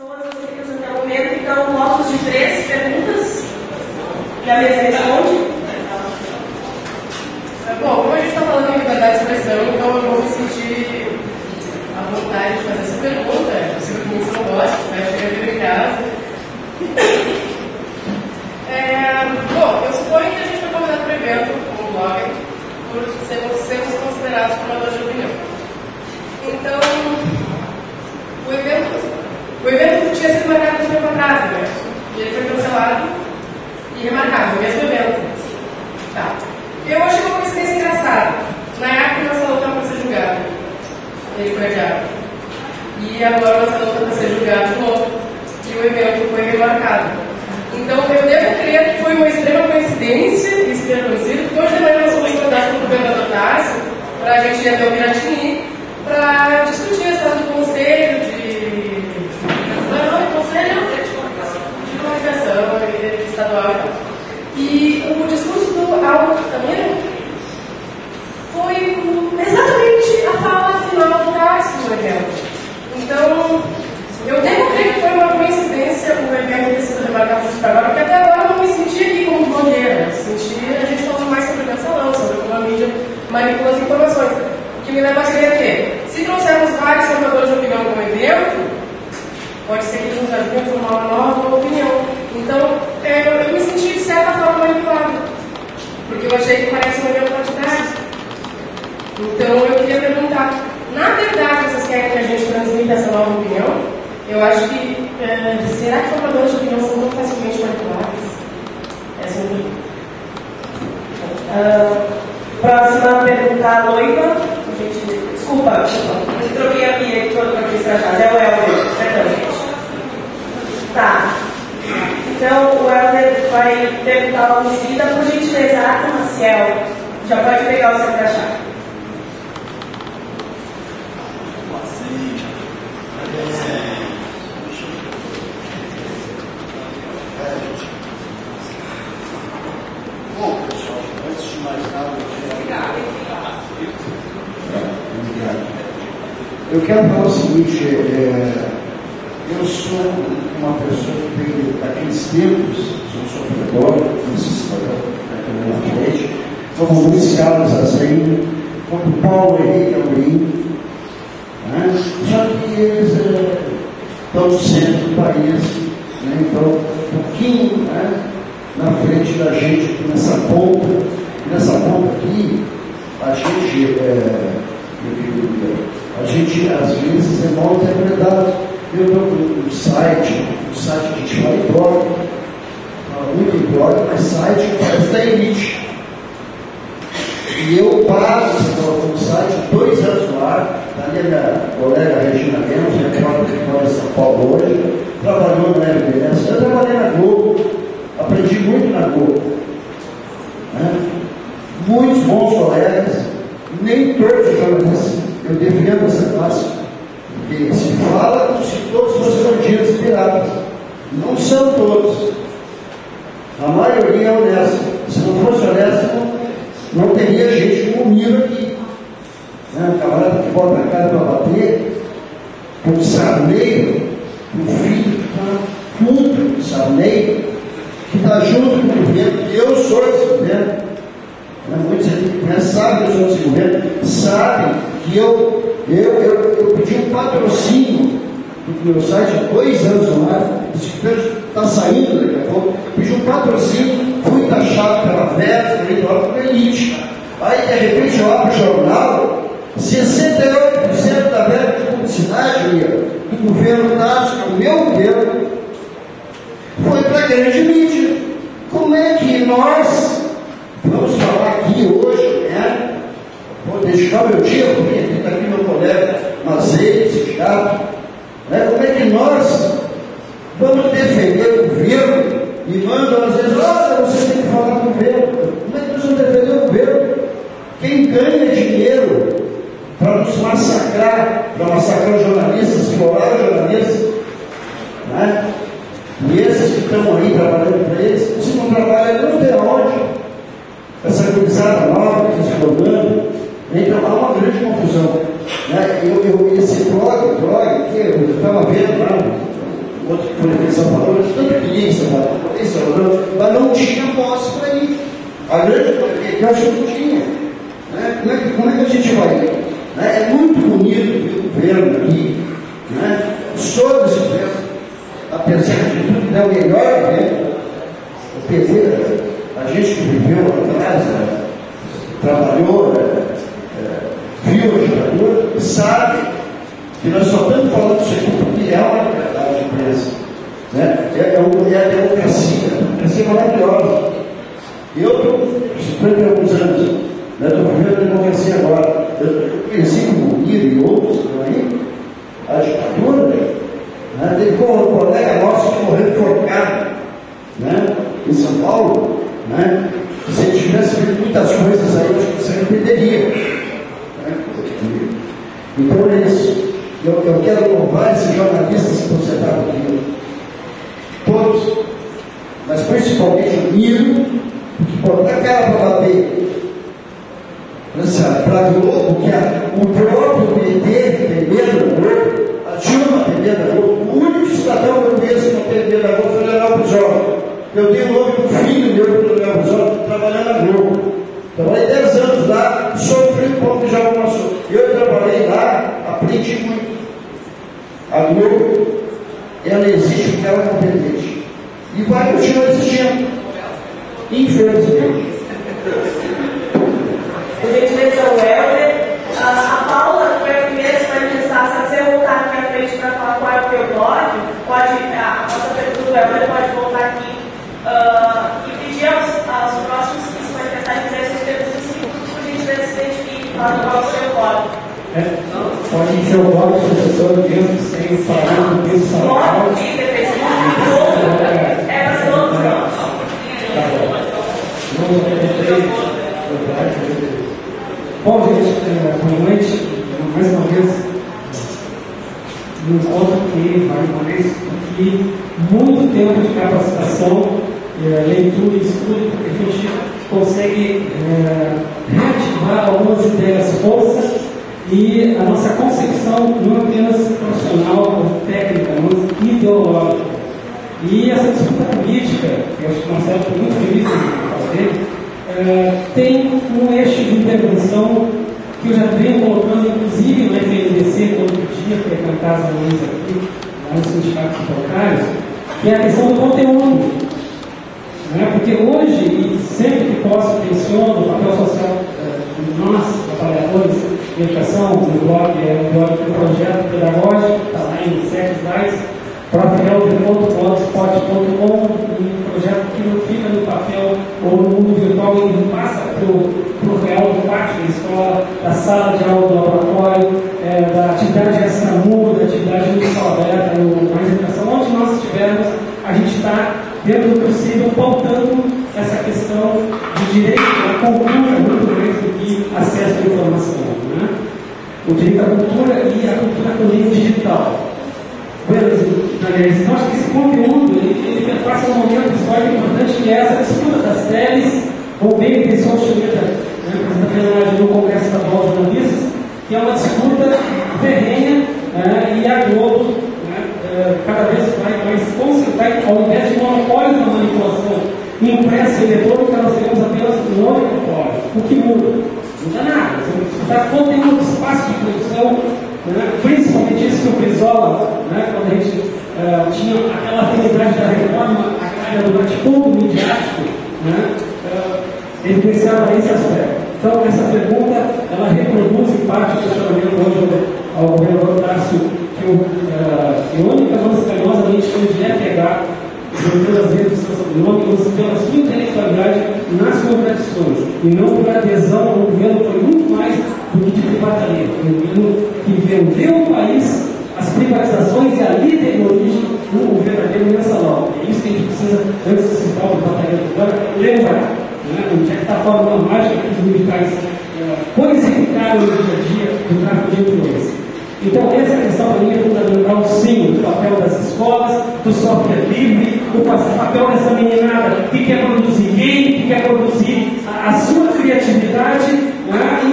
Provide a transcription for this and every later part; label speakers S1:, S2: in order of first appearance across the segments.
S1: pessoas inscritas até o momento, então blocos de 3 perguntas e a mesa responde.
S2: Bom, como a gente está falando em liberdade de expressão, então eu vou me sentir à vontade de fazer essa pergunta. É possível que muitos não gostem, vai chegar aqui em casa. Bom, eu suponho que a gente foi convidado para o evento, como blogger, por sermos considerados formadores de opinião. Então, o evento tinha sido marcado um tempo atrás, né? E ele foi cancelado e remarcado, o mesmo evento. Tá. Eu achei uma coincidência engraçada. Na época, o Marcelo estava para ser julgado. Ele foi adiado. E agora o Marcelo está para ser julgado de novo. E o evento foi remarcado. Então, eu devo crer que foi uma extrema coincidência, isso ter acontecido, porque hoje de manhã nós fomos convidados pelo governador Tarso para a gente ir até o Piratini para discutir a história do conselho de comunicação estadual e tal. E o discurso do Álvaro Tamiro foi exatamente a fala final do Tarso no evento. Então, eu devo crer que foi uma coincidência o evento ter sido remarcado justo para agora, porque até agora eu não me senti aqui como blogueira. A gente falando mais sobre cancelão, sobre como a mídia manipula as informações. O que me leva a crer que, se trouxermos vários formadores de opinião para o evento, pode ser que eles nos ajudem a formar uma nova opinião. Então, eu me senti de certa forma manipulada, porque eu achei que parece um evento partidário. Então, eu queria perguntar, na verdade, vocês querem que a gente transmita essa nova opinião? Eu acho que, será que formadores de opinião são tão facilmente manipulados? Essa é a minha pergunta.
S1: Próxima pergunta, a Loiva. Desculpa, eu troquei a minha que toda para aqui para trás. É o Helder, perdão, gente. Tá. Então, o Helder vai perguntar logo em seguida, por gentileza, Arthur Maciel. Já pode pegar o seu crachá.
S3: Bom, pessoal, antes de mais nada, eu quero falar o seguinte, eu sou uma pessoa que veio daqueles tempos, sou sofredor, aqui na frente, como Luiz Carlos Azeim, como Paulo Henrique Amorim, né? Só que eles estão no centro do país, né? Então, um pouquinho, né, na frente da gente aqui nessa ponta. Nessa ponta aqui, a gente às vezes é mal interpretado. Eu estou no site a gente fala em blog, fala muito em blog, mas site parece da elite. E eu pago no site 2 anos no ar, ali a minha colega Regina Lemos, que mora em São Paulo hoje, trabalhou na RBS, eu trabalhei na Globo, aprendi muito na Globo. Né? Muitos bons colegas, nem todos os jornalistas, eu defendo essa classe, porque se fala como se todos fossem bandidos e piratas. Não são todos. A maioria é honesta. Se não fosse honesto, não teria gente como o Miro aqui. Né? Um camarada que bota a cara para bater, com o Sarney, o filho que está junto com o Sarney, que está junto com o governo, que eu sou esse governo. Muitos aqui sabem que eu sou esse governo, sabem que eu pedi um patrocínio do meu site há 2 anos no ar, está saindo daqui a pouco, eu pedi um patrocínio, fui taxado pela VES, pela elite. Aí de repente eu abro o jornal, 68% da verba de publicidade do governo Tarso, que é o meu governo, foi para a grande mídia. Como é que nós vamos falar aqui hoje, né? Vou dedicar o meu dia, porque está aqui meu colega Mazei, sindicato, né? Como é que nós vamos defender o governo e mandam às vezes, olha, você tem que falar com o governo. Como é que nós vamos defender o governo? Quem ganha dinheiro para nos massacrar, para massacrar os jornalistas, explorar os jornalistas, né? E esses que estão aí trabalhando para eles, se não trabalham, não tem aonde. Essa gurizada nova que está se formando, então há uma grande confusão. Né? Esse blog que eu estava vendo lá, outro que foi em São Paulo, tanto que ia em São Paulo, mas não tinha voz para ir. A grande maioria que eu acho que não tinha. Né? Como é que a gente vai ir? Né? É muito bonito ver o governo aqui, né? Todo esse governo, apesar de tudo, é o melhor governo. A gente que viveu lá atrás, né? Trabalhou, viu a ditadura, sabe que nós só estamos falando disso aqui porque é uma liberdade de imprensa. Né? É a democracia maravilhosa. Eu estou 50 alguns anos, estou vivendo a democracia agora. Eu conheci o Munir e outros aí, a ditadura, né? Teve um colega nosso que morreu enforcado, né? Em São Paulo, né? Se ele tivesse feito muitas coisas aí, eu acho que você arrependeria. Né? Então é isso. Eu quero louvar esses jornalistas que estão sentados aqui. Todos, mas principalmente o Nilo, que botar a cara para bater para a Globo, que o próprio PT tem medo da Globo, a Dilma tem medo da Globo. O único cidadão que eu conheço que não tem medo da Globo foi o Leonel Brizola. Eu dei o nome do filho meu para o Leonel Brizola, trabalhando na Globo. Trabalhei 10 anos lá, sofri um pouco de almoço. Eu trabalhei lá, aprendi muito. A Globo, ela existe porque ela é competente. E vai continuar existindo. Infelizmente.
S1: Por gentileza, o Helder. A Paula, que foi a primeira a se manifestar, se você voltar aqui à frente para falar qual é o teu blog, a nossa pergunta do Helder pode voltar aqui e pedir aos próximos que se manifestarem fazer essas perguntas em minutos, por gentileza, se identifique e falar qual é o seu blog.
S4: Pode ser o blog do professor mesmo, sem falar do texto salarial.
S1: Blog, Twitter, Facebook, para ser todos nós.
S4: Bom, gente, boa noite. Mais uma vez, no encontro que vai mais aqui, muito tempo de capacitação, leitura e estudo, porque a gente consegue reativar algumas ideias falsas e a nossa concepção não apenas profissional ou técnica, mas ideológica. E essa disputa política, que eu acho que o Marcelo foi muito feliz em fazer, tem um eixo de intervenção que eu já venho colocando, inclusive na FNDC, quando podia frequentar as reuniões aqui, lá no Sindicato de Bancários, que é a questão do conteúdo. Porque hoje, e sempre que posso, menciono o papel social de nós, trabalhadores de educação, o blog é um blog de projeto pedagógico, está lá em 7 slides, profelder.blogspot.com, um projeto que não fica no papel ou no mundo virtual, ele passa para o real do pátio da escola, da sala de aula, do laboratório, da atividade extramundo, da atividade de sala aberta, mais educação, onde nós estivermos, a gente está, dentro do possível, pautando essa questão de direito à cultura muito mais do que acesso à informação. Né? O direito à cultura e a cultura também digital. Então, acho que esse conteúdo ele passa um momento histórico importante, que é essa disputa das teles, ou bem intenção chilena, no Congresso Estadual de Jornalistas, que é uma disputa ferrenha, e a Globo cada vez mais concentrar, ao invés de monopólio da manipulação impressa e eletrônica, nós temos apenas um monopólio. O que muda? Não muda nada. Nós vamos disputar conteúdo, espaço de produção, principalmente isso que o Brizola, quando a gente tinha aquela afinidade da reforma agrária do bate-ponto midiático, ele pensava nesse aspecto. Então, essa pergunta, ela reproduz em parte o questionamento hoje ao governador Tarso, que a única nossa carinhosamente onde é pegar pelas redes sociais, pela sua intelectualidade nas contradições, e não por adesão ao governo, foi muito mais do que de privataria. Foi um governo que vendeu o país, as privatizações e a líder de origem do verdadeiro mensalão. É isso que a gente precisa, antes de citar o privataria agora, lembrar. Onde é que está a fórmula mágica que os militares coisificaram no dia a dia do tráfico de influência. Então, essa questão para mim é fundamental, sim, do papel das escolas, do software livre, o papel dessa meninada que quer produzir game, que quer produzir a sua criatividade,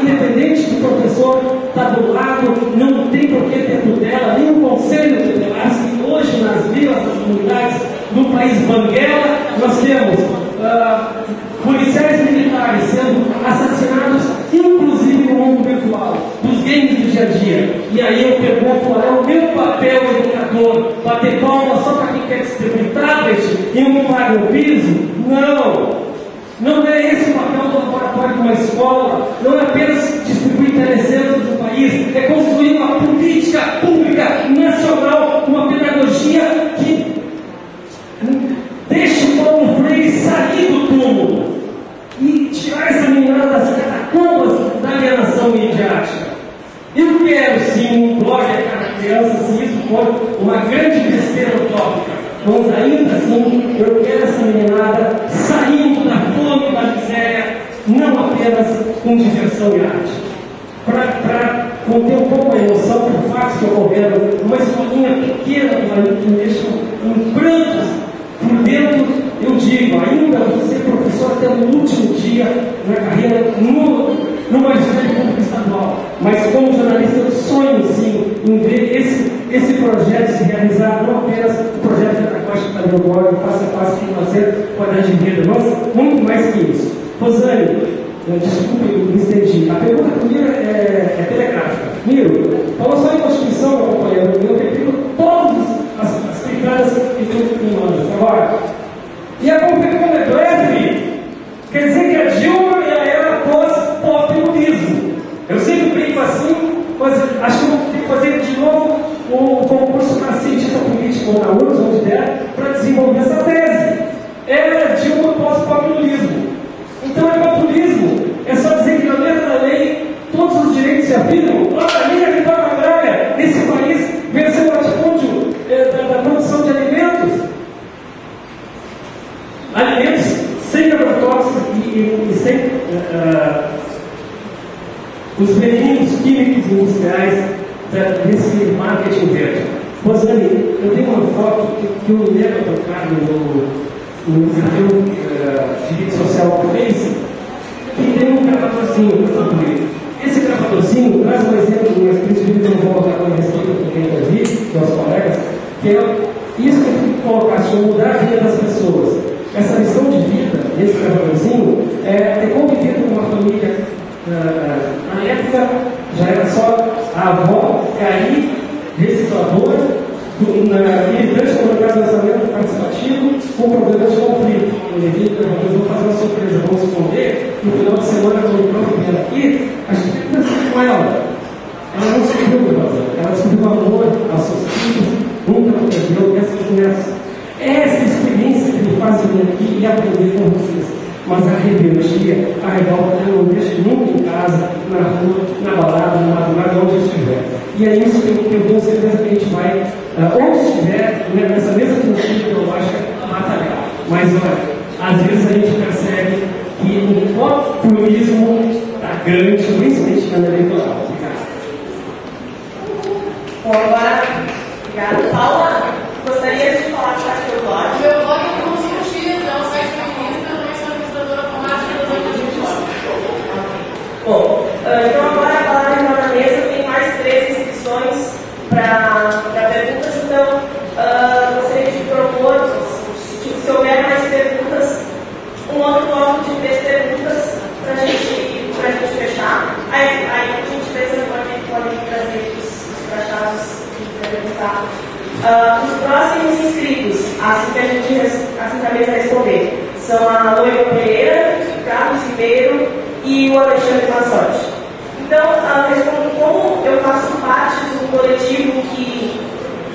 S4: independente do professor estar do lado, não tem por que ter tutela, nem o conselho tutelar, se hoje nas vilas país banguela, nós temos policiais militares sendo assassinados, inclusive no mundo virtual, dos games do dia a dia. E aí eu pergunto, qual é o meu papel educador? Bater palma só para quem quer distribuir tablet e não paga o piso? Não! Não é esse o papel do laboratório de uma escola, não é apenas distribuir telecentros do país, é construir uma política pública nacional, uma pedagogia que deixe o Paulo Freire sair do túmulo e tirar essa menina das catacumbas da alienação midiática. Eu quero sim um blog a cada criança, se isso for uma grande besteira utópica. Mas ainda assim, eu quero essa meninada saindo da fome e da miséria, não apenas com diversão e arte. Para conter um pouco a emoção por fatos que ocorreram, uma escolinha pequena que me deixa em prantos por dentro, eu digo, ainda você, professor, até no último dia na carreira no Magistério Público Estadual, mas como jornalista eu sonho sim em ver esse projeto se realizar, não apenas o projeto pedagógico da meu blog, faça parte de fazer qualidade de vida, mas muito mais que isso. Rosane, desculpe, me estendi. A pergunta primeira é telegráfica. Miro, falou só em Constituição, meu companheiro, eu repito todas as picadas que tu me manda. Agora, e a complicada é breve? Quer dizer que a Dilma e a era pós-populismo. Eu sempre brinco assim, mas acho que eu vou ter que fazer de novo o concurso para cientista político ou na URSS, onde der, para desenvolver essa tese. Era Dilma pós-populismo. Então é populismo. É só dizer que na letra da lei todos os direitos se aplicam. Olha, a linha reforma agrária nesse país venceu o latifúndio da produção de alimentos. Alimentos sem agrotóxicos e sem os venenos químicos industriais desse marketing verde. Rosane, eu tenho uma foto que eu lembro do Carlos no perfil de rede social do Face, que tem um gravadorzinho para concluir. Esse gravadorzinho traz um exemplo de um espírito que eu não vou colocar com respeito a quem está aqui, que aos colegas, que é isso que eu tenho que colocar, se mudar a vida das pessoas. Essa lição de vida, nesse gravadorzinho, é ter convivido com uma família. Na época já era só a avó, Cari, recicladora, militante comunitário de lançamento participativo, com problemas de conflito. Vamos fazer uma surpresa, vamos esconder. No final de semana, quando o próprio vier aqui, a gente tem que conversar com ela. Ela não descobriu o Brasil, ela descobriu o amor aos seus filhos, nunca perdeu essas conversas. Essa experiência que me faz vir aqui e aprender com vocês. Mas a rebeldia, a revolta, eu não deixo nunca em casa, na rua, na balada, na madrugada, onde eu estiver. E é isso que eu tenho certeza que a gente vai, onde estiver, nessa mesma filosofia teológica, batalhar. Mas, olha, às vezes a gente percebe que o populismo está grande, principalmente na eleitoral.
S1: Bom, agora, obrigada. Paula, gostaria de falar sobre o teu blog?
S2: Meu blog é como os dias, é um site feminista, eu sou administradora automática das 8 horas.
S1: Bom, então agora a palavra na mesa tem mais 3 inscrições para perguntas, então gostaria de propor, se houver mais perguntas, um outro bloco de 3 perguntas para a gente fechar. Aí a gente pode trazer os crachados para perguntar. Os próximos inscritos, assim que a mesa responder, são a Loiva Pereira, Carlos Ribeiro e o Alexandre Massotti. Então, como eu faço parte do coletivo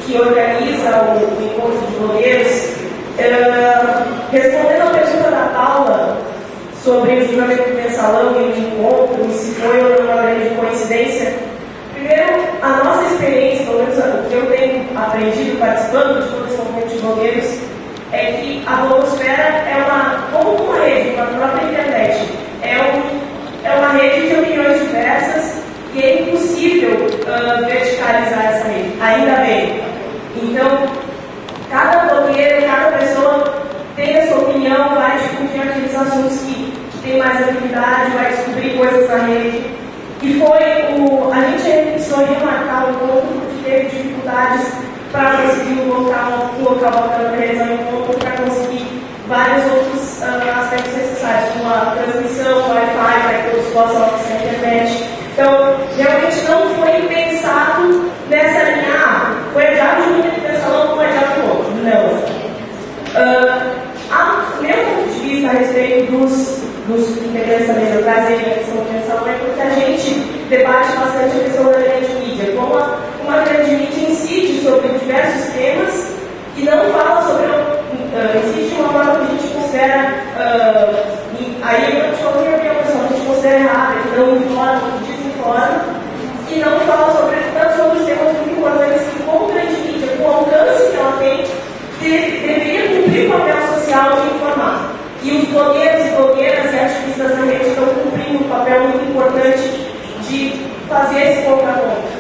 S1: que organiza o encontro de blogueiros, respondendo a pergunta da Paula sobre o julgamento do mensalão e o encontro, e se foi ou não uma grande coincidência, primeiro, a nossa experiência, pelo menos o que eu tenho aprendido participando de todo esse movimento de blogueiros, é que a blogosfera é como uma rede, uma própria internet. É uma rede de opiniões diversas e é impossível verticalizar essa rede, ainda bem. Então, cada blogueiro, cada pessoa tem a sua opinião, vai discutir aqueles assuntos que tem mais afinidade, vai descobrir coisas na rede. E a gente precisou remarcar um pouco porque teve dificuldades para conseguir um local bacana para realizar um encontro, para possam acessar a internet. Então, realmente não foi pensado nessa linha, foi adiado de um intervenção, não foi adiado do outro. Não. Meu ponto de vista a respeito dos integrantes da mesa trazerem a questão de atenção é porque a gente debate bastante a questão da grande mídia, como uma grande mídia incide sobre diversos temas e não fala sobre, incide de uma forma que a gente considera, aí eu estou falando a minha opinião, a gente considera errada, que não informa, que desinforma, e não fala sobre tantos outros temas muito importantes que, como grande mídia, com o alcance que ela tem, deveria cumprir o papel social de informar. E os blogueiros e blogueiras e ativistas da rede estão cumprindo um papel muito importante de fazer esse contraponto.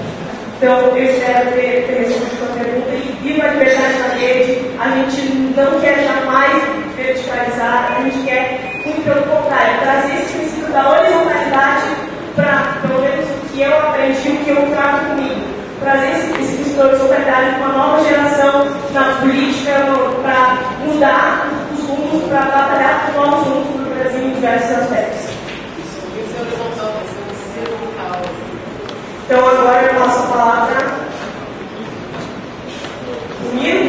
S1: Então, eu espero ter respondido a pergunta e viva a liberdade na rede. A gente não quer jamais verticalizar, a gente quer, muito pelo contrário, trazer esse princípio da horizontalidade para, pelo menos, o que eu aprendi, o que eu trago comigo. Trazer esse princípio da horizontalidade para uma nova geração na política, para mudar os rumos, para batalhar por novos rumos para o Brasil em diversos aspectos.
S2: Isso é horizontal, isso é vertical.
S1: Então, agora eu passo a palavra comigo.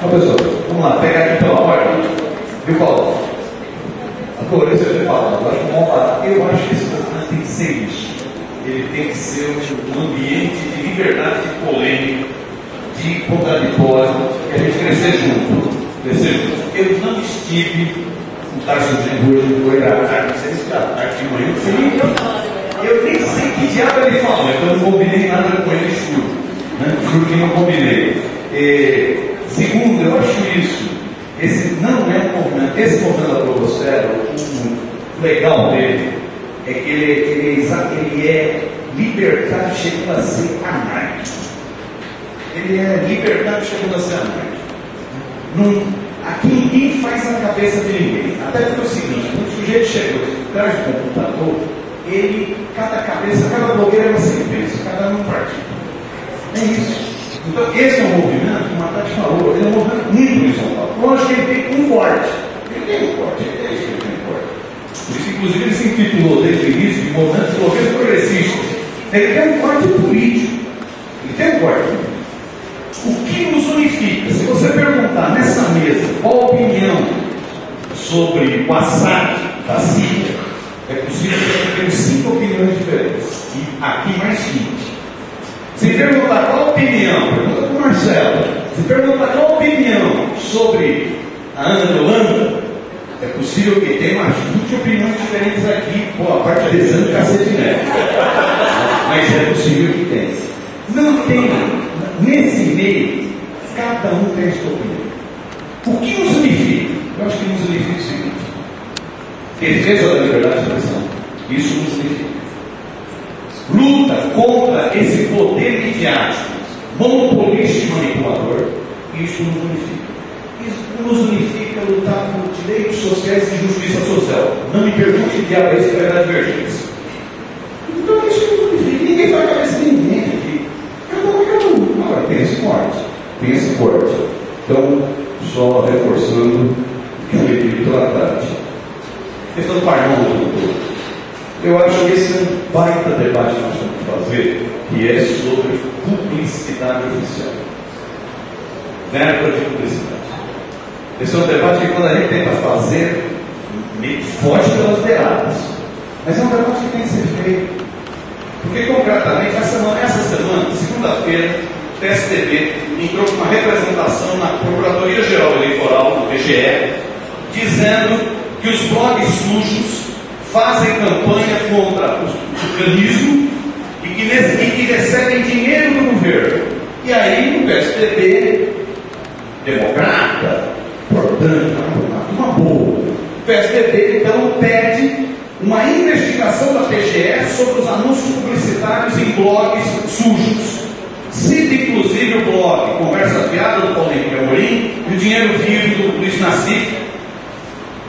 S5: Bom, pessoal, vamos lá, pegar aqui pela ordem. Viu, Paulo? A Clarissa já falou, agora vamos lá. Eu acho que esse movimento tem que ser isso. Ele tem que ser um ambiente de liberdade, de polêmica, de contraditório, que a gente crescer junto. Eu não estive no Tarso de hoje, no Goiás, não sei se de manhã, eu nem sei que diabo ele falou, então eu não combinei nada com ele, juro que não combinei. Segundo, eu acho isso, esse não é um movimento, esse movimento da blogosfera, o legal dele é que ele é libertário chegando a ser anárquico. Ele é libertário chegando a ser anárquico. Aqui ninguém faz a cabeça de ninguém. Até porque é o seguinte, quando o sujeito chegou atrás do computador, cada blogueiro é uma sentença, cada um partido. É isso. Então, esse é um movimento, como a Tati falou, ele é um movimento muito horizontal. Lógico que ele tem um corte. Ele tem um corte, ele tem um corte. Por isso, inclusive, ele se intitulou desde o início de movimento de blogueiros progressistas. Ele tem um corte político. Ele tem um corte político. O que nos unifica? Se você perguntar nessa mesa qual a opinião sobre o Assad da Síria, é possível que tenhamos 5 opiniões diferentes. E aqui mais 20. Se perguntar qual a opinião, pergunta para o Marcelo, se perguntar qual a opinião sobre a Ana de Holanda, é possível que tenha umas 20 opiniões diferentes aqui, a parte desando cacete neto. Mas é possível que tenha. Não tem, nesse meio, cada um tem a sua opinião. O que nos unifica? Eu acho que nos unifica o seguinte: defesa da liberdade de expressão. Isso nos unifica. Luta contra esse poder midiático, monopolista e manipulador. Isso nos unifica. Isso nos unifica lutar por direitos sociais e justiça social. Não me pergunte que diabo é isso que vai dar divergência. Então isso nos unifica. Ninguém vai cabeça de ninguém aqui. Cada um. Agora tem esse corte. Então, só reforçando o que eu pedi pela tarde. Questão do parmão do doutor. Eu acho que esse é um baita debate que nós temos que fazer, que é sobre publicidade oficial. Verba de publicidade. Esse é um debate que quando a gente tenta fazer, meio forte pelas beiradas. Mas é um debate que tem que ser feito. Porque concretamente, essa semana, segunda-feira, o PSDB entrou com uma representação na Procuradoria-Geral Eleitoral, no TGE, dizendo que os blogs sujos fazem campanha contra o tucanismo e que recebem dinheiro do governo. E aí o PSDB, democrata, portanto, uma boa. O PSDB então pede uma investigação da PGE sobre os anúncios publicitários em blogs sujos. Cita inclusive o blog Conversa Fiada do Paulo Henrique Amorim e o Dinheiro Vivo do Luiz Nassif,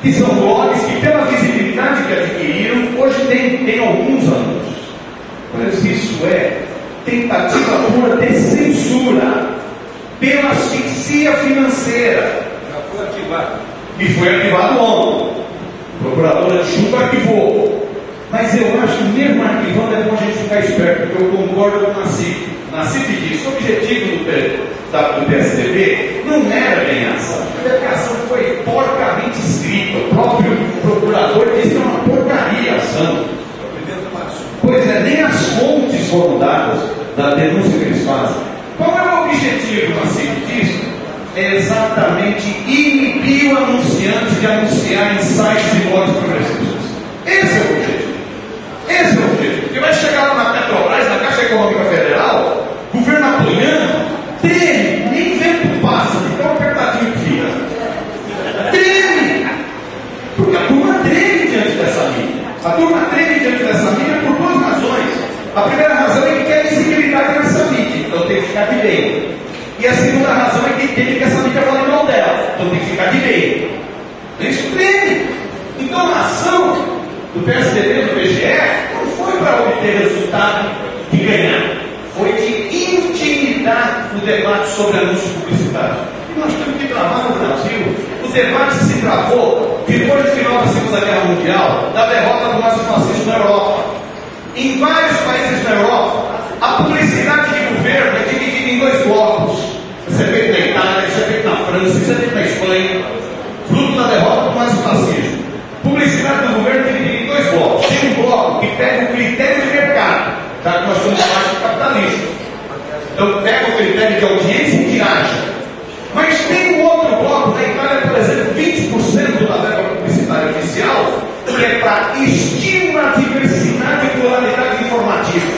S5: que são blogs que, pela visibilidade que adquiriram, hoje tem alguns anúncios. Mas isso é tentativa pura de censura pela asfixia financeira.
S6: Já foi ativado.
S5: E foi ativado ontem. procurador adjunto arquivou. Mas eu acho que mesmo arquivando é bom a gente ficar esperto, porque eu concordo com o Nassif. Nassif diz que o objetivo do PSDB não era ganhar ação. A ação foi porcamente escrita. O próprio procurador disse que é uma porcaria a ação. Pois é, nem as fontes foram dadas da denúncia que eles fazem. Qual é o objetivo, Nassif, disso? É exatamente inibir o anunciante de anunciar em sites e blogs progressistas. Esse é o objetivo. Esse é o objetivo. Porque vai chegar lá na Petrobras, na Caixa Econômica Federal, governo apoiando, treme, nem vento passa, de tão apertadinho que fica. Treme! Porque a turma treme diante dessa mídia. A turma treme diante dessa mídia por duas razões. A primeira razão é que quer visibilidade nessa mídia, então tem que ficar de bem. E a segunda razão é que entende que essa mídia fala mal dela, então tem que ficar de bem. Isso treme. Então a ação do PSDB, do PGE, não foi para obter resultado de ganhar, foi de intimidar o debate sobre anúncios publicitários. E nós temos que travar no Brasil. O debate se travou depois do final da Segunda Guerra Mundial, da derrota do nazifascismo na Europa. Em vários países da Europa, a publicidade de governo é dividida em dois blocos. Isso é feito na Itália, isso é feito na França, isso é feito na Espanha, fruto da derrota do nazifascismo. Publicidade do governo é dividida em dois blocos. Tem um bloco que pega o critério de mercado, já que nós somos parte do capitalismo. Então pega o critério de audiência e tiragem. Mas tem um outro bloco, na Itália, por exemplo, 20% da verba publicitária oficial, que é para estimular a diversidade e pluralidade informativa.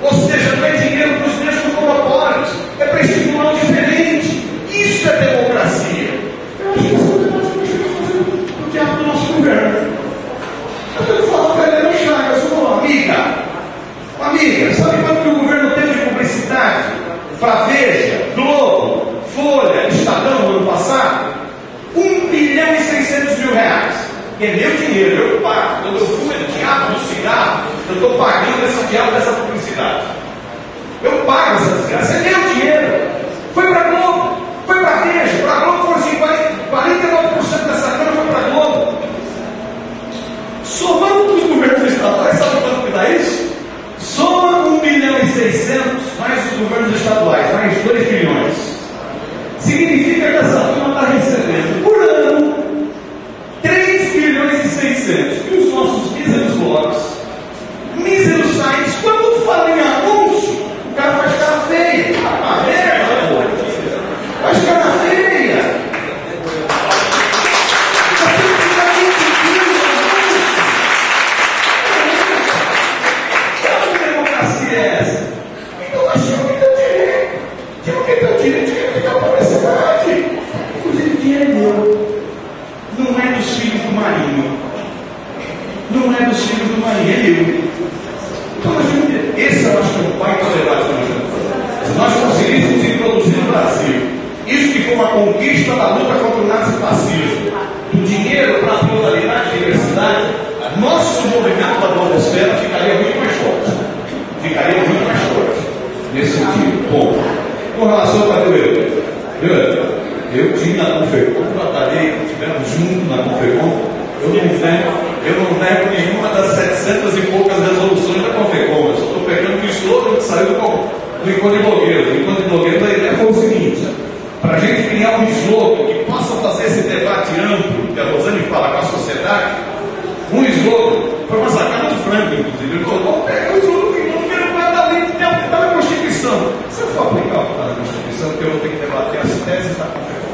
S5: Ou seja, não é dinheiro para os mesmos monopólios, é para estimular o diferente. Isso é democracia. Eu acho que isso é o diabo do nosso governo. Eu falo para ele, não Chagas, amiga, sabe quanto que o governo teve de publicidade para Veja, Globo, Folha, Estadão no ano passado? 1 bilhão e 600 mil reais. É meu dinheiro, eu pago. Quando eu fumo do diabo do cigarro, eu estou pagando esse diabo dessa publicidade. Eu pago essa desgraça, é meu dinheiro. Foi para a Globo, foi para a Veja. Para a Globo foram assim, 49% dessa grana foi para a Globo. Somando os governos estaduais, sabe quanto que dá isso? Soma 1 bilhão e 600 mais os governos estaduais, mais 2 bilhões. Significa que essa turma está recebendo por ano 3 bilhões e 600. E os nossos míseros blogs, míseros sites, quando fala em anúncio, o cara faz cara feia. A merda, pô. Faz cara feia. Que democracia é essa? Então nós temos que ter o direito. Temos que ter o direito de ficar a publicidade. Inclusive, dinheiro é meu. Não é dos filhos do Marinho. Não é dos filhos do Marinho, é meu. Então nós temos que ter. Esse eu acho que é o baita debate que nós temos que fazer. Se nós conseguíssemos introduzir no Brasil isso que foi uma conquista da luta contra o nazifascismo, do dinheiro para a pluralidade e diversidade, nosso movimento da blogosfera ficaria muito mais forte. Ficaria muito mais forte. Nesse sentido. Bom, com relação ao Padre eu tive na Confecom, batalhei, estivemos juntos na Confecom. Eu não nego nenhuma das 700 e poucas resoluções da Confecom. Eu só estou pegando o slogan que saiu do Encontro de Blogueiros. O Encontro de Blogueiros, a ideia foi o seguinte: para a gente criar um slogan que possa fazer esse debate amplo, que a Rosane fala com a sociedade, um slogan, foi uma sacada do Franco, inclusive. Ele falou: vamos pegar o slogan que não quero nada além do que está na Constituição. Se eu for aplicar o que está na Constituição, porque eu vou ter que debater as teses da Confecom.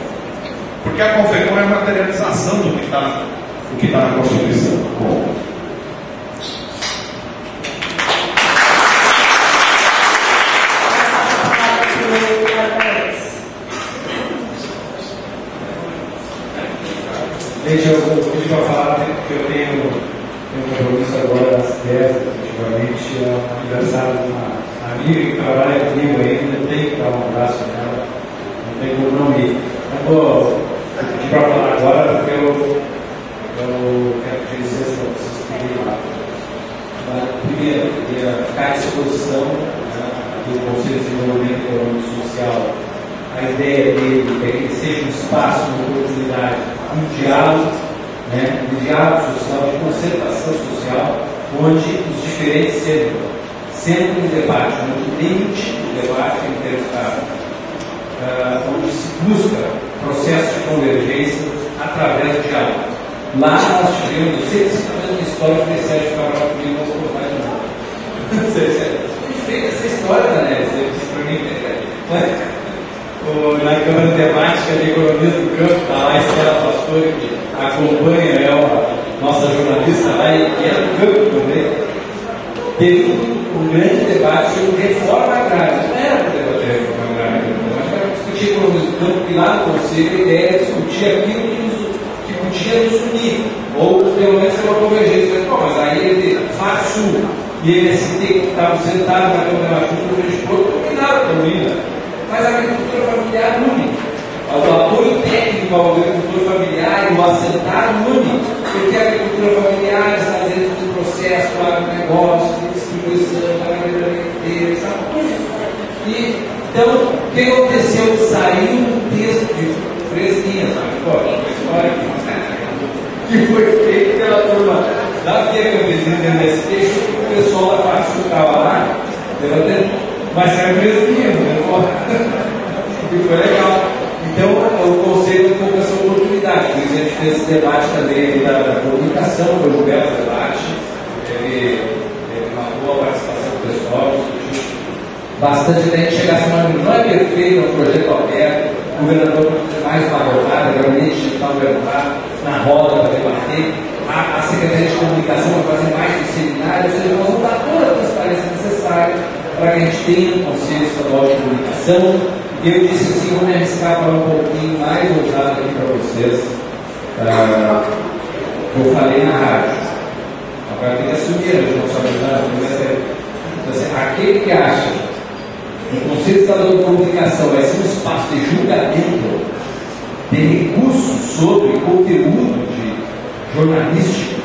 S5: Porque a Confecom é a materialização do que está na Constituição. Bom.
S6: Gente, eu pedi para falar porque eu tenho um compromisso agora às 10, efetivamente, é o aniversário de uma amiga que trabalha comigo ainda, eu tenho que dar um abraço nela, não tem como não ir. Não vou pedir para falar agora porque eu quero pedir licença para vocês ficarem lá. Primeiro, eu queria ficar à disposição do Conselho de Desenvolvimento Econômico e Social. A ideia dele é que ele seja um espaço, uma oportunidade, um diálogo, né, de diálogo social, de concertação social, onde os diferentes sentam no debate, onde nenhum tipo de debate é interruptado, onde se busca processo de convergência através do diálogo. Lá nós tivemos, eu sei que você está fazendo uma história que o Sérgio Cabral comigo, mas não vai de novo. Não sei se é essa história, né? Você disse para mim, na Câmara Temática de Economia do Campo, está lá a Estela Pastor, que acompanha, é a nossa jornalista lá, e é do campo também. Teve um grande debate sobre reforma agrária. Não era para debater reforma agrária, eu acho que era discutir economia do campo, e lá no Conselho a ideia era discutir aquilo que podia nos unir, ou pelo menos ter uma convergência. Mas aí ele faz sul e MST que estavam sentados na Câmara junto, a gente combinaram com a mas a agricultura familiar une. O apoio técnico ao agricultor familiar e o assentar une, porque a agricultura familiar está dentro do processo do agronegócio, de distribuição, da agricultura, e então, o que aconteceu? Saiu um texto de fresquinha, uma história que foi feito pela turma da FIA Campesina do MST, o pessoal da parte que estava lá, mas saiu fresquinha, e foi legal. Então, o Conselho tem um pouco essa oportunidade, por isso a gente fez esse debate também da comunicação, foi o belo debate, teve uma boa participação do pessoal, bastante gente chegar a semana, não é perfeito, é um projeto aberto, o governador mais uma rodada, realmente está na roda para debater, a Secretaria de Comunicação vai fazer mais um seminário, ou seja, nós vamos dar toda a transparência necessária para que a gente tenha um Conselho Estadual de Comunicação. Eu disse assim, vou me arriscar para um pouquinho mais ousado aqui para vocês. Eu falei na rádio. Agora tem que assumir a responsabilidade. Então, assim, aquele que acha que o Conselho Estadual de Comunicação vai ser um espaço de julgamento de recursos sobre conteúdo de jornalístico,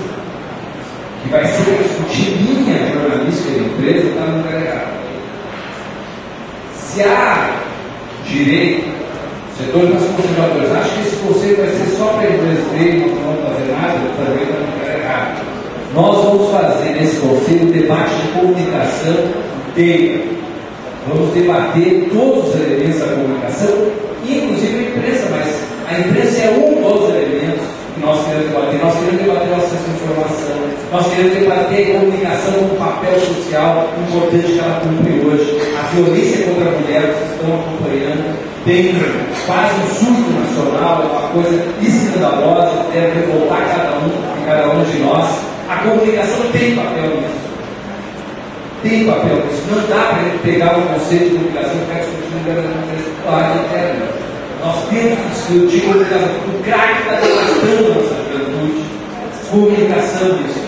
S6: que vai ser para discutir linha jornalística da empresa, está no lugar errado. Se há direito, setores mais conservadores, acho que esse conselho vai ser só para empresas dele, não vão fazer nada, também está no lugar errado. Nós vamos fazer nesse conselho um debate de comunicação inteira. Vamos debater todos os elementos da comunicação, inclusive a imprensa, mas a imprensa é um dos elementos que nós queremos debater. Nós queremos debater o acesso à informação, nós queremos debater a comunicação como um papel social importante que ela cumpre hoje. A violência contra a mulher, vocês estão acompanhando, tem quase um surto nacional, é uma coisa escandalosa, que deve revoltar cada um de nós. A comunicação tem papel nisso. Tem papel nisso. Não dá para a gente pegar o conceito de comunicação e ficar discutindo a área interna. Nós temos que discutir comunicação. O crack está devastando a nossa juventude. Comunicação disso.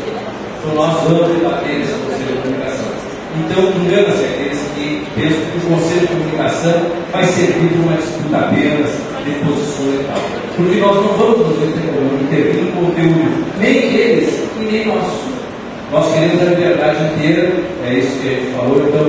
S6: Então nós vamos debater esse conceito de comunicação. Então, engana-se aqueles que pensam que o conceito de comunicação vai servir para uma disputa apenas de posições e tal. Porque nós não vamos nos intervir no conteúdo, nem eles e nem nós. Nós queremos a liberdade inteira, é isso que a gente falou, então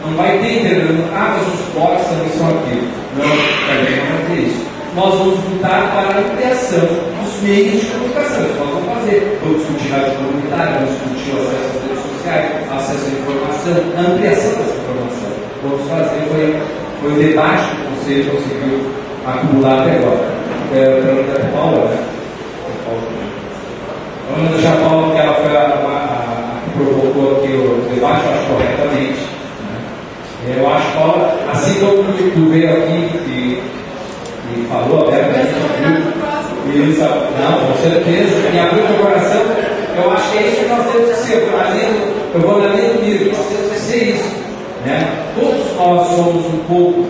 S6: não vai ter interview, mas os blogs também são aquilo. Não, também não vai ter isso. Nós vamos lutar para a ampliação dos meios de comunicação, isso nós vamos fazer. Vamos discutir rádio comunitária, vamos discutir o acesso às redes sociais, acesso à informação, a ampliação dessa informação. Vamos fazer, foi o debate que o Conselho conseguiu acumular até agora. Pergunta para a Paula, né? Vamos deixar a Paula, que ela foi a que provocou aqui o debate, eu acho corretamente. Né? Eu acho, Paula, assim como tu veio aqui e falou abertamente, não, com certeza, e abriu meu coração, eu acho que é isso que nós temos que ser. Eu vou na linha do livro, nós temos que ser isso. Né? Todos nós somos um pouco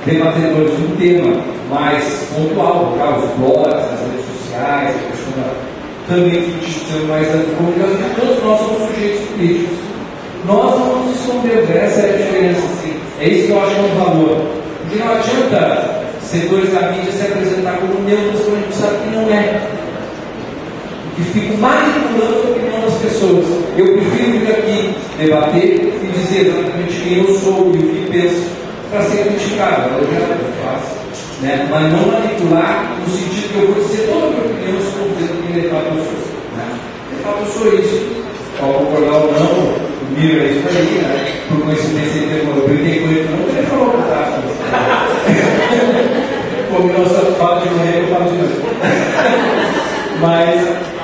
S6: debatedores de um tema mais pontual, os blogs, as redes sociais, a questão também que sistema mais da comunicação, todos nós somos sujeitos políticos. Nós não vamos esconder, essa é a diferença, sim. É isso que eu acho que é um valor. Porque não adianta setores da mídia se apresentar como neutros quando a gente sabe que não é. Que ficam manipulando a opinião das pessoas. Eu prefiro vir aqui debater e dizer exatamente quem eu sou e o que penso para ser criticado. Eu já faço. Né? Mas não manipular no sentido que eu vou dizer toda a minha opinião, eu estou dizendo que de fato eu sou. Né? De fato eu sou isso. Ao concordar ou não, o Miro é isso aí, né? Por coincidência, eu brinquei com ele, não, ele falou que tá. Como nós só fala de manhã, eu falo de noite. Mas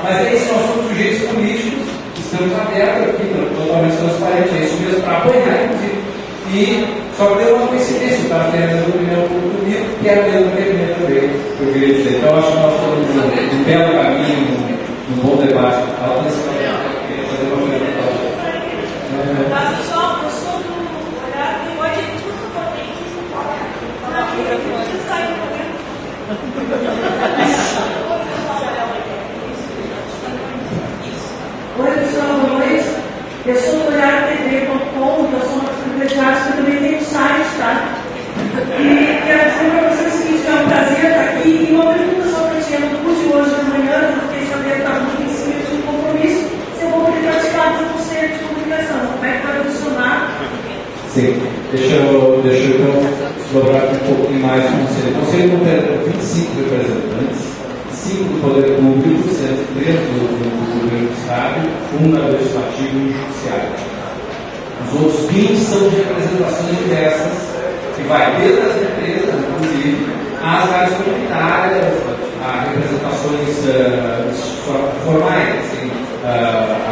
S6: é isso, nós somos sujeitos políticos, estamos abertos aqui, totalmente transparentes, é isso mesmo, para apoiar, inclusive. E só que deu uma coincidência, eu estava tendo a mesma opinião comigo, que era a mesma opinião também, que eu queria dizer. Então, acho que nós estamos num belo caminho, num bom debate.
S7: Mas só do olhar, tem hoje tudo que eu tenho que não precisa sair do momento.
S1: Oi, pessoal, boa noite. Eu sou do olhartv.com, então sou uma das privilegiadas que também tem um site, tá? E quero dizer para vocês o seguinte, é um prazer estar aqui. E uma pergunta só que eu tinha no curso de hoje de manhã, eu fiquei sabendo que estava muito em cima de um compromisso, se eu vou poder participar do conselho de comunicação, como é que vai funcionar?
S6: Sim, deixa eu então explorar aqui um pouquinho mais o conselho. O conselho contém 25 representantes, 5 do poder público, sendo 3 do governo do Estado, 1 na legislativo e 1 no judiciário. Os outros 20 são de representações diversas, que vai desde as empresas, inclusive, às áreas comunitárias, a representações formais, assim,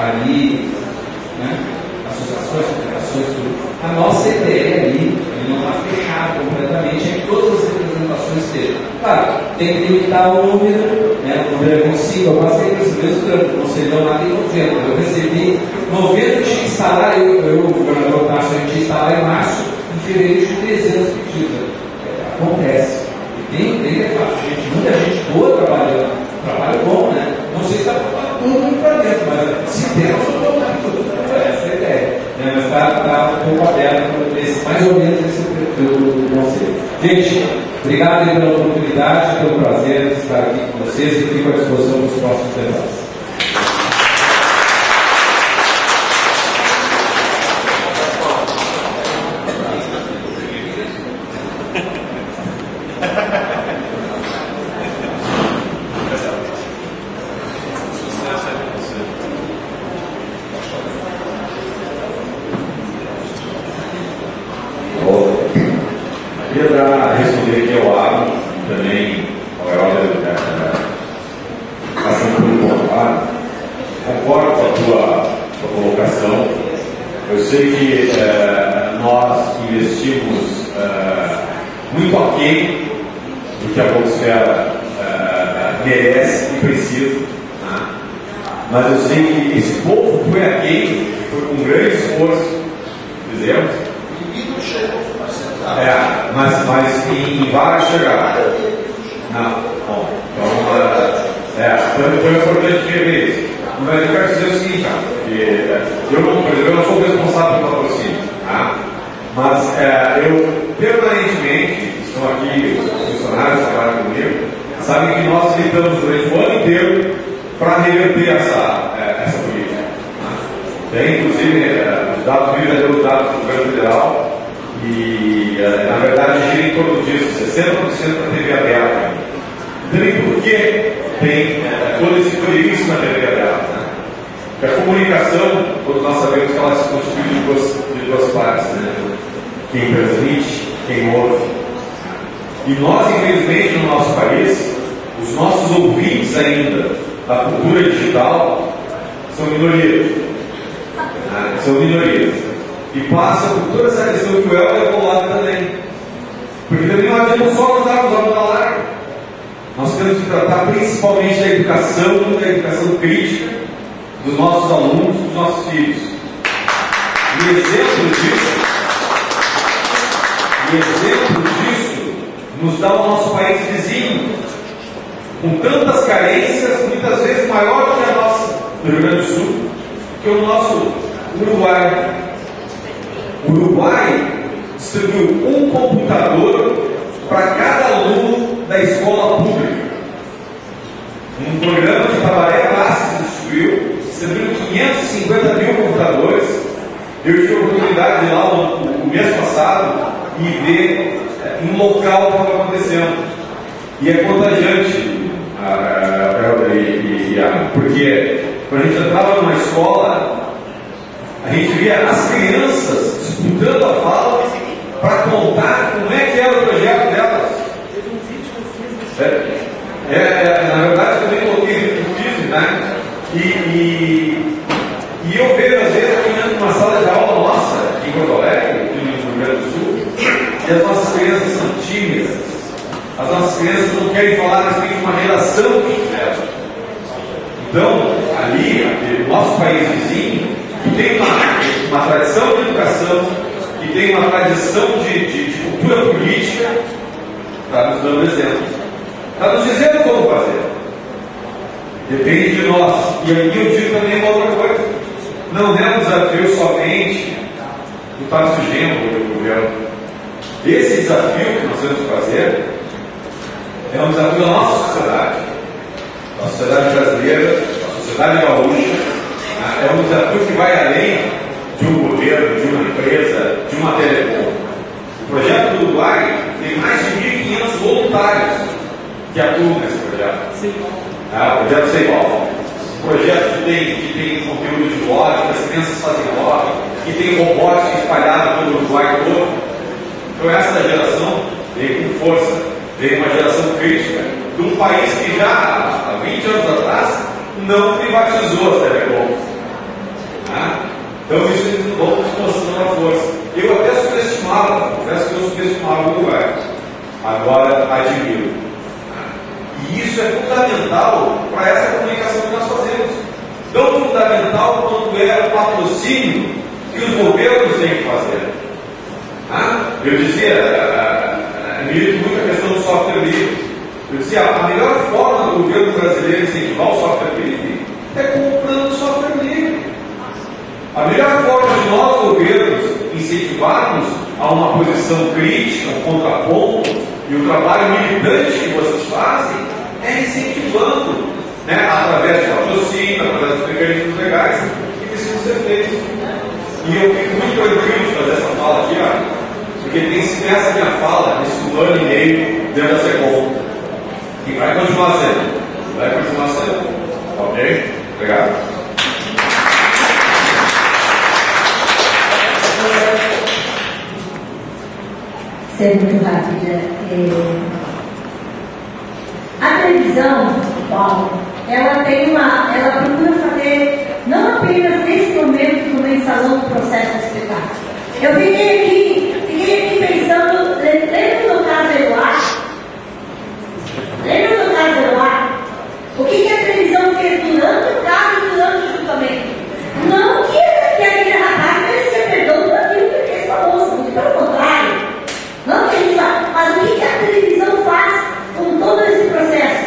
S6: ali, né? Associações, federações, tudo. A nossa ideia ali, ele não está fechado completamente, é que todas as representações estejam. Claro, tem que limitar o número, né? O número é consigo, eu passei por esse mesmo trampo, não sei não nada em 90. Eu recebi 90, tinha que instalar, o governador Tasso, a gente ia instalar em março, em fevereiro de 300 pedidos. Acontece. Tem é fácil, muita gente boa trabalhando, trabalho bom, né? Não sei se está tudo para dentro, mas se der, eu estou colocando tudo. Essa é a ideia. Né? Mas está um pouco aberto, mais ou menos esse perfil do conselho. Gente, obrigado pela oportunidade, pelo prazer de estar aqui com vocês e fico à disposição dos próximos debates.
S5: Responder aqui ao Alan, também ao Helder, passando por um ponto. Concordo com a tua colocação. Eu sei que nós investimos muito aquém do que a Blogosfera merece e precisa. Né? Mas eu sei que esse povo foi aquém, foi com um grande esforço, fizemos. Mas em várias chegadas. Não, bom, então foi importante ver isso. Mas eu quero dizer o seguinte, porque eu não sou responsável pelo patrocínio, tá? Mas eu permanentemente, estão aqui os funcionários que trabalham comigo, sabem que nós lutamos durante o ano inteiro para reverter essa política. Tá? Tem, inclusive, os dados dos dados do governo federal. E, na verdade, gira em torno disso, 60% da TV aberta. Também porque tem todo esse poderio na TV aberta. Né? Porque a comunicação, todos nós sabemos que ela se constitui de duas partes. Né? Quem transmite, quem ouve. E nós, infelizmente, no nosso país, os nossos ouvintes ainda da cultura digital são minorias. Né? São minorias. E passa por toda essa questão que o Helder colocou também. Porque também não adianta só nos dar os olhos da larga. Nós temos que tratar principalmente da educação crítica dos nossos alunos, dos nossos filhos. E exemplo disso nos dá o nosso país vizinho, com tantas carências, muitas vezes maior do que a nossa, do Rio Grande do Sul, que o nosso Uruguai. O Uruguai distribuiu um computador para cada aluno da escola pública. Um programa que Tabaré Clássico distribuiu 550 mil computadores. Eu tive a oportunidade de ir lá no mês passado e ver em local o que estava acontecendo. E é contagiante, Iago, porque quando a gente entrava numa escola, a gente via as crianças disputando a fala para contar como é que era o projeto delas. Na verdade, eu também coloquei no vídeo, né? E eu vejo, às vezes, eu numa sala de aula nossa, em Porto Alegre, no Rio Grande do Sul, e as nossas crianças são tímidas. As nossas crianças não querem falar a respeito de uma geração que tiveram. Então, ali, no nosso país vizinho, que tem uma tradição de educação, que tem uma tradição de cultura política, está nos dando exemplo. Está nos dizendo como fazer. Depende de nós. E aqui eu digo também uma outra coisa. Não é um desafio somente do Tarso Genro e do governo. Esse desafio que nós temos que fazer é um desafio da nossa sociedade. Da sociedade brasileira, da sociedade gaúcha. É um desafio que vai além de um governo, de uma empresa, de uma telecom. O projeto do Uruguai tem mais de 1.500 voluntários que atuam nesse projeto. O projeto Sei Igual. Um projeto que tem conteúdo de blog, que as crianças fazem blog, que tem robótica espalhada pelo Uruguai todo. Então essa geração veio com força, veio uma geração crítica de um país que já há 20 anos atrás não privatizou as telecoms. Então isso vamos mostrando a força. Eu até subestimava, confesso que eu subestimava o Uruguai. Agora admiro. E isso é fundamental para essa comunicação que nós fazemos. Tão fundamental quanto é o patrocínio que os governos têm que fazer. Eu dizia, milito muito a questão do software livre. Eu dizia, a melhor forma do governo brasileiro incentivar o software livre é comprando software livre. A melhor forma de nós, governos, incentivarmos a uma posição crítica, um contraponto e o trabalho militante que vocês fazem é incentivando, através de patrocínio, através dos mecanismos legais que precisam ser feitos. E eu fico muito tranquilo de fazer essa fala aqui, porque tem sido essa minha fala nesse ano e meio dentro da SECOM. E vai continuar sendo. Vai continuar sendo. Ok? Obrigado.
S8: Ser muito rápida. A televisão, Paulo, ela procura fazer, não apenas nesse momento, como instalou o processo de espetáculo. Eu fiquei aqui pensando, lembra do caso Eloá? Lembra do caso Eloá? O que a televisão fez durante o caso e durante o julgamento? Não que aquele rapaz merecia perdão por aquilo que ele fez com a moça, muito pelo contrário. Não que a gente vá, mas o que a televisão faz com todo esse processo?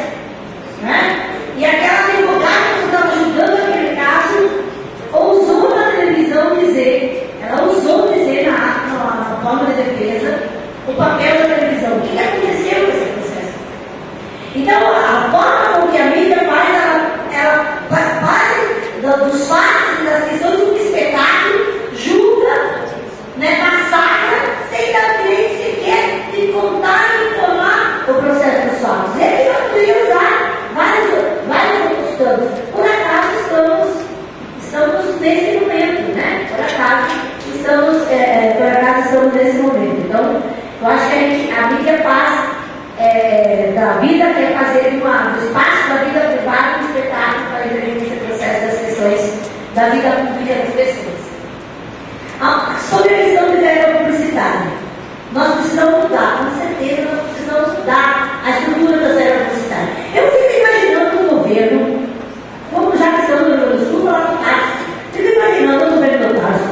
S8: E aquela advogada que estava julgando aquele caso ousou na televisão dizer, ela ousou dizer na forma de defesa o papel da televisão. O que aconteceu com esse processo? Então, a forma com que a mídia ela faz dos fatos e das questões do espetáculo, julga, massacra, sem dar direito sequer de contar e informar o processo dos fatos. E aqui nós poderíamos usar vários outros campos. Por acaso estamos nesse momento, Por acaso estamos nesse momento. Então, eu acho que a mídia passa da vida, quer fazer do espaço da vida privada do espetáculo para intervir nesse processo das questões da vida pública das pessoas. Sobre a questão de verba publicitária, nós precisamos mudar, com certeza nós precisamos mudar a estrutura da verba publicitária. Eu fico imaginando o governo, como já que estamos no Rio Grande do Sul, falar do Tarso, fico imaginando o governo do Tarso,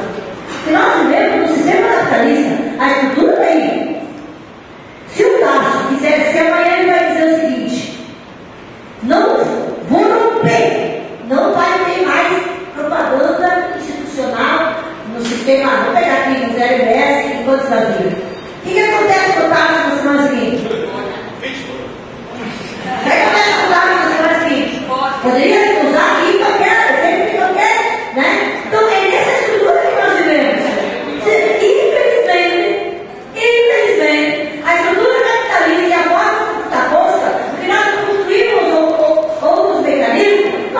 S8: que nós vivemos no sistema capitalista, a estrutura está aí. Se o Tarso quiser, se amanhã ele vai dizer o seguinte, não vou romper, não vai ter mais propaganda institucional no sistema, vou pegar aqui no 0MS e quantos da vida. O que acontece com o Tarso na semana seguinte? O que acontece com o Tarso na semana seguinte? Poderia usar aqui qualquer, sempre qualquer, Então é nessa estrutura que nós vivemos. Infelizmente, a estrutura capitalista e a forma como está posta, porque nós não construímos outros mecanismos,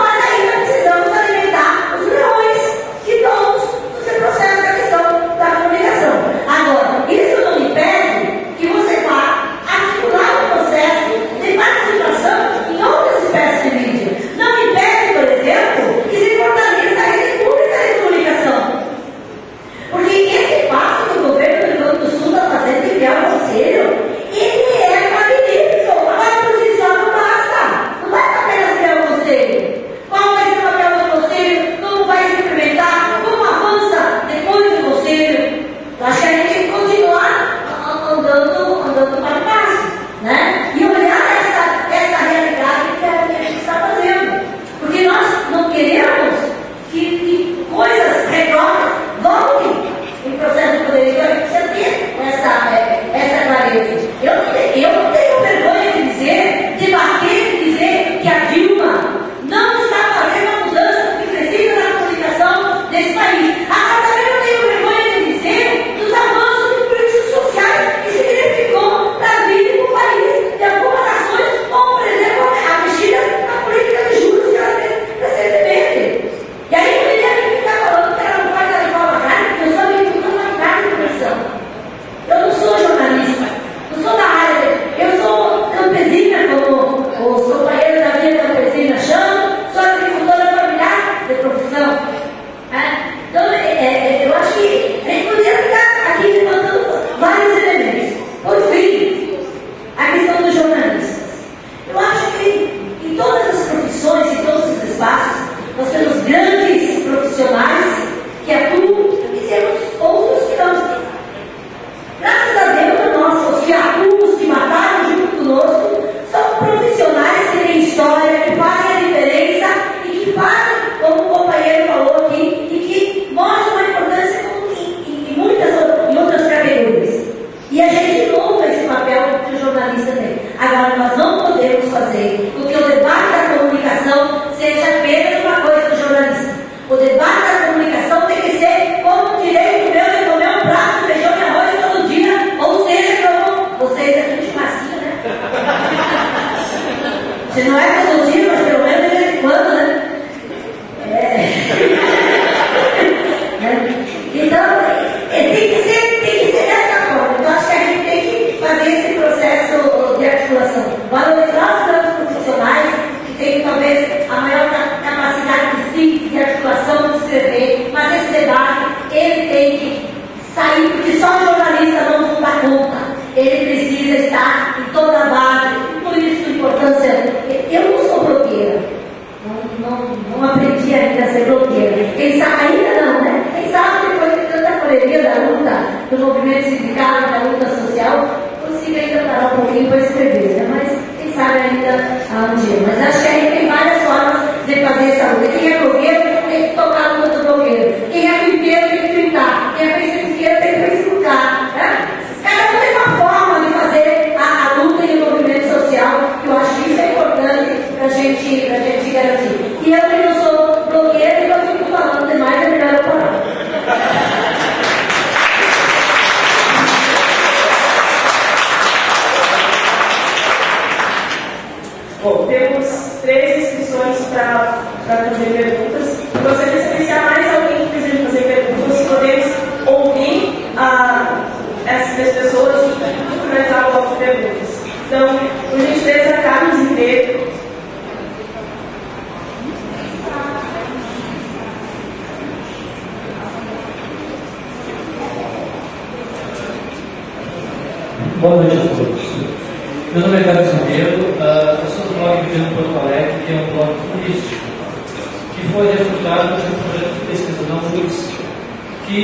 S8: Quem sabe, ainda não, né? Quem sabe depois de tanta correria da luta, do movimento sindical, da luta social, consiga ainda parar um pouquinho para escrever, né? Mas quem sabe ainda há um dia. Mas acho que a gente tem várias formas de fazer essa luta. Quem é blogueiro tem que tocar a luta do blogueiro. Quem é pinteiro tem que pintar. Quem é facebookeiro tem que facebookar. Né? Cada um tem uma forma de fazer a luta e o movimento social, que eu acho que isso é importante para a gente garantir. E eu que não sou blogueira, então eu fico falando demais, é melhor eu parar.
S1: Bom, temos 3 inscrições para fazer perguntas. Gostaria de saber se há mais alguém que deseja fazer perguntas. Podemos ouvir essas pessoas e começar o bloco de perguntas. Então, por gentileza, Carlos e Pedro.
S6: Boa noite a todos. Meu nome é Carlos Ribeiro, eu sou do blog Vivendo Porto Alegre, que é um blog turístico, que foi resultado de um projeto de pesquisa na URGS, que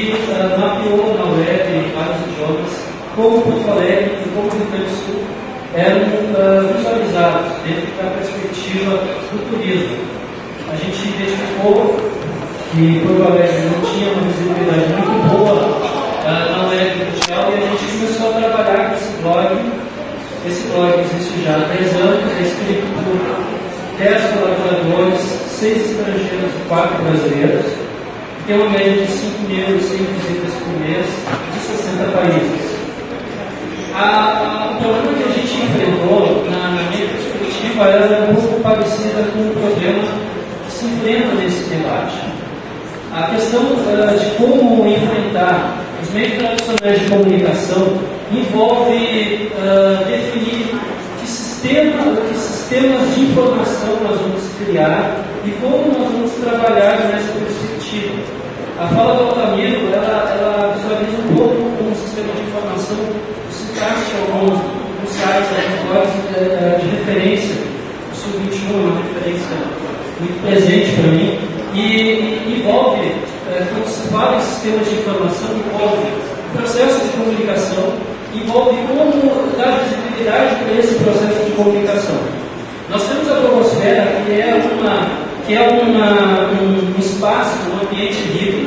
S6: mapeou na web em vários idiomas como Porto Alegre e como Rio Grande do Sul eram visualizados dentro da perspectiva do turismo. A gente identificou que Porto Alegre não tinha uma visibilidade muito boa na web mundial e a gente começou a trabalhar com esse blog. Esse blog existe já há 10 anos, é escrito por 10 colaboradores, 6 estrangeiros e 4 brasileiros, tem uma média de 5.100 visitas por mês, de 60 países. O problema que a gente enfrentou, na minha perspectiva, era um pouco parecida com o problema que se enfrenta nesse debate. A questão de como enfrentar os meios tradicionais de comunicação envolve definir que sistemas de informação nós vamos criar e como nós vamos trabalhar nessa perspectiva. A fala do Altamiro, ela visualiza um pouco como um sistema de informação, citaste alguns sites, alguns blogs de referência, o Sul-21 é uma referência muito presente para mim, e envolve, quando se fala em sistema de informação, envolve o processo de comunicação, envolve como dar visibilidade para esse processo de comunicação. Nós temos a blogosfera, que é um espaço, um ambiente livre,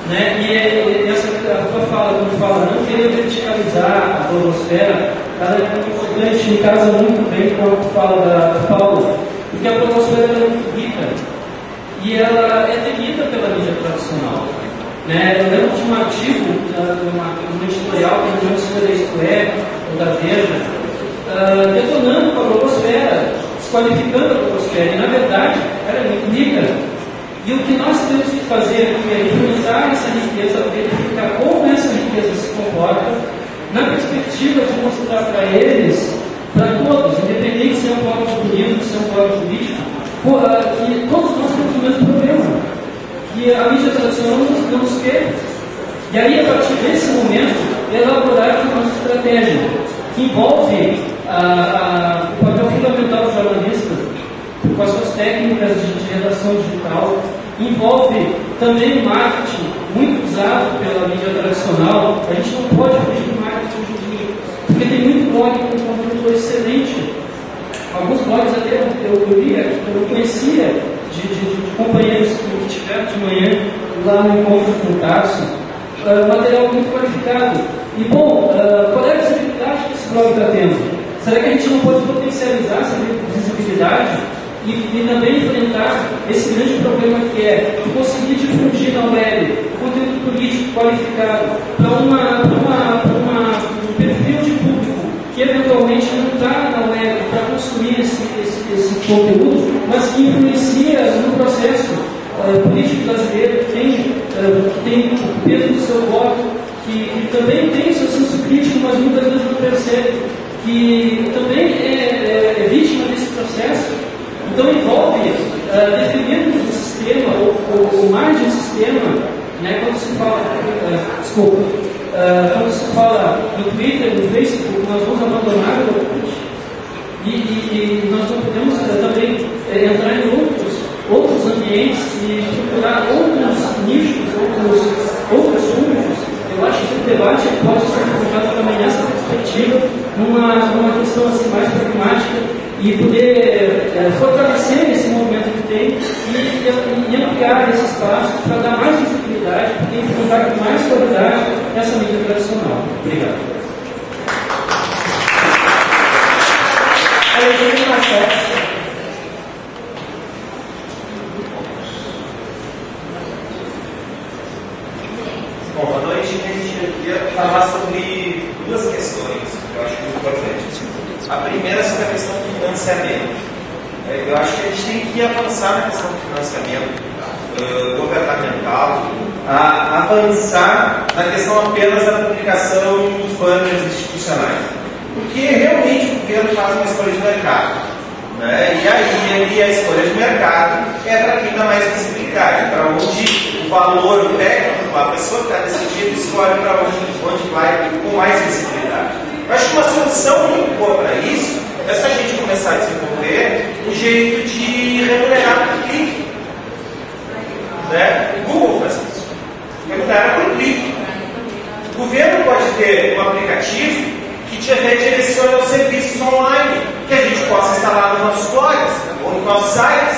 S6: né? E essa a tua fala, quando fala não querer verticalizar a blogosfera, ela é muito importante, me casa muito bem com a fala da Paula, porque a blogosfera é muito rica e ela é temida pela mídia tradicional. Né? Eu lembro de um artigo, um editorial que a gente da Isto É, ou da Veja, detonando com a blogosfera, desqualificando a blogosfera, e na verdade ela é muito rica. E o que nós temos que fazer aqui é influenciar essa riqueza, verificar como essa riqueza se comporta, na perspectiva de mostrar para eles, para todos, independente se é um código político, se é um código político, que todos nós temos o mesmo problema. E a mídia tradicional não nos quer. E aí, a partir desse momento, elaborar a nossa estratégia, que envolve o papel fundamental do jornalista, com as suas técnicas de redação digital, envolve também o marketing, muito usado pela mídia tradicional. A gente não pode fugir do marketing hoje em dia, porque tem muito blog com conteúdo excelente. Alguns blogs até eu li, eu conhecia de companheiros que tiveram de manhã lá no encontro com o Tarso, material muito qualificado. E bom, qual é a visibilidade que esse blog está tendo? Será que a gente não pode potencializar essa visibilidade e também enfrentar esse grande problema que é conseguir difundir na web conteúdo político qualificado para um perfil de público que eventualmente não está na web para consumir esse conteúdo, mas que influencia no processo político brasileiro, que tem o peso do seu voto, que também tem o seu senso crítico, mas muitas vezes não percebe, que também é vítima desse processo. Então envolve definirmos um sistema, ou mais de um sistema, né, quando se fala, quando se fala no Twitter, no Facebook, nós vamos abandonar o Orkut e nós não podemos também entrar em outros ambientes e procurar outros
S4: nichos, outros públicos, eu acho que o debate pode ser colocado também nessa perspectiva, numa questão assim, mais pragmática, e poder fortalecer esse movimento que tem e ampliar esse espaço para dar mais visibilidade, para enfrentar com mais qualidade essa mídia tradicional. Obrigado.
S9: Bom, boa noite. A gente queria falar sobre duas questões que eu acho muito importantes. A primeira é sobre a questão do financiamento. Eu acho que a gente tem que avançar na questão do financiamento governamental, avançar na questão apenas da publicação dos banners institucionais. Porque realmente o governo faz uma escolha de mercado. Né? E aí a escolha de mercado é para quem dá mais visibilidade, para onde o valor, o técnico, a pessoa que está decidindo escolhe para onde vai com mais visibilidade. Eu acho que uma solução muito boa para isso é se a gente começar a desenvolver um jeito de remunerar por clique. Né? O Google faz isso. Remunerar por clique. O governo pode ter um aplicativo que te redireciona aos serviços online, que a gente possa instalar nos nossos blogs ou nos nossos sites.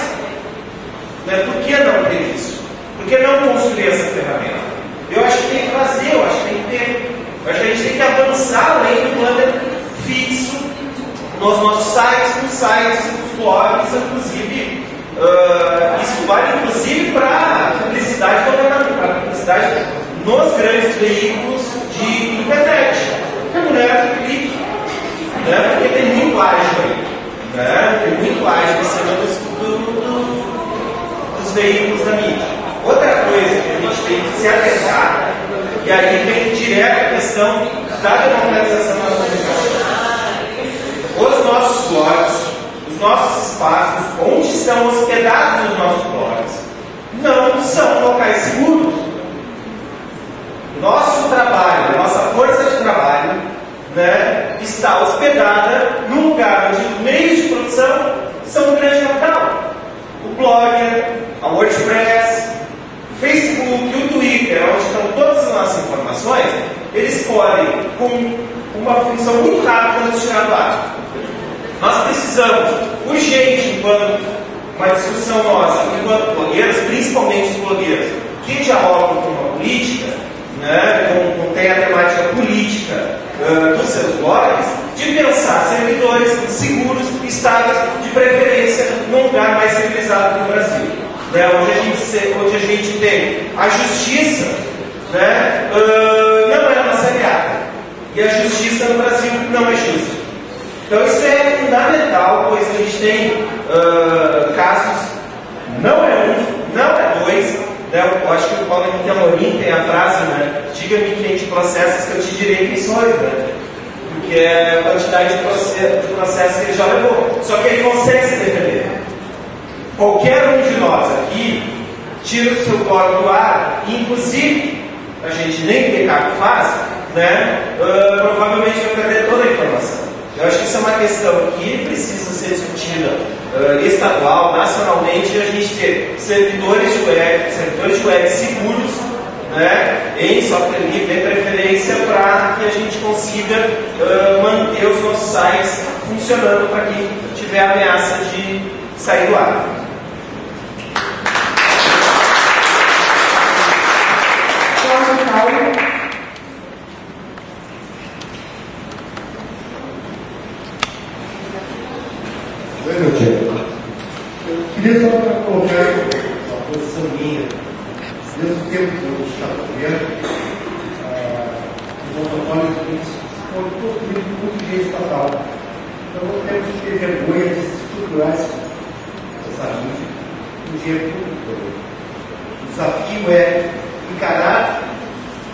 S9: Né? Por que não ter isso? Por que não construir essa ferramenta? Eu acho que tem que fazer, eu acho que tem que ter. Eu acho que a gente tem que avançar além do banner fixo nos nossos sites, nos sites, nos blogs, inclusive. Isso vale inclusive para a publicidade governamental, para a publicidade nos grandes veículos de internet. Remunera por clique, né? Porque tem muito ágio aí, né? Tem muito ágio em cima dos veículos da mídia. Outra coisa que a gente tem que se atentar, e aí vem direto a questão da democratização da comunicação. Os nossos blogs, os nossos espaços, onde estão hospedados os nossos blogs, não são locais seguros. Nosso trabalho, nossa força de trabalho, né, está hospedada num lugar onde os meios de produção são um grande capital. O Blogger, a WordPress, o Facebook, o Twitter, onde estão todas as nossas informações, eles podem, com uma função muito rápida, nos tirar do ar. Nós precisamos, urgente, enquanto uma discussão nossa, enquanto blogueiros, principalmente os blogueiros, que dialogam com a política, né, tem a temática política dos seus blogs, de pensar servidores seguros, estáveis, de preferência num lugar mais civilizado do Brasil, né, onde a gente tem a justiça, né, não é a nossa aliada, e a justiça no Brasil não é justa. Então isso é fundamental, pois a gente tem casos, não é um, não é dois. Eu acho que o Paulo Henrique Amorim tem a frase, né? Diga-me quem te processas que eu te direi quem sou eu, né? Porque é a quantidade de processos que ele já levou. Só que ele consegue se defender. Qualquer um de nós aqui tira o seu blog do ar, e inclusive, a gente nem pecado faz, né? Provavelmente vai perder toda a informação. Eu acho que isso é uma questão que precisa ser discutida estadual, nacionalmente, e a gente ter servidores de web seguros, né, em software livre, de preferência, para que a gente consiga manter os nossos sites funcionando para quem tiver ameaça de sair do ar.
S3: Eu queria só colocar uma posição minha. Desde o tempo que eu estava governo, os monopólios foram construídos muito dinheiro estatal. Então não temos que ter vergonha de se estruturar essa mídia com dinheiro público. O desafio é encarar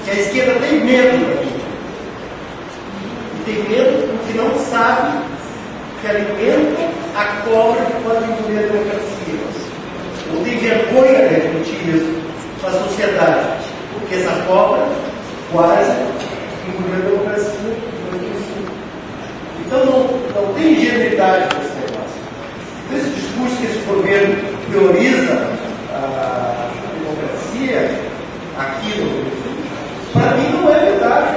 S3: que a esquerda tem medo da mídia. E tem medo porque não sabe que alimenta a cobra que pode engolir a democracia. Ou tem vergonha de admitir isso para a sociedade, porque essa cobra quase engoliu a democracia. Então não tem ingenuidade nesse negócio. Esse discurso que esse governo prioriza a democracia aquilo. Para mim não é verdade.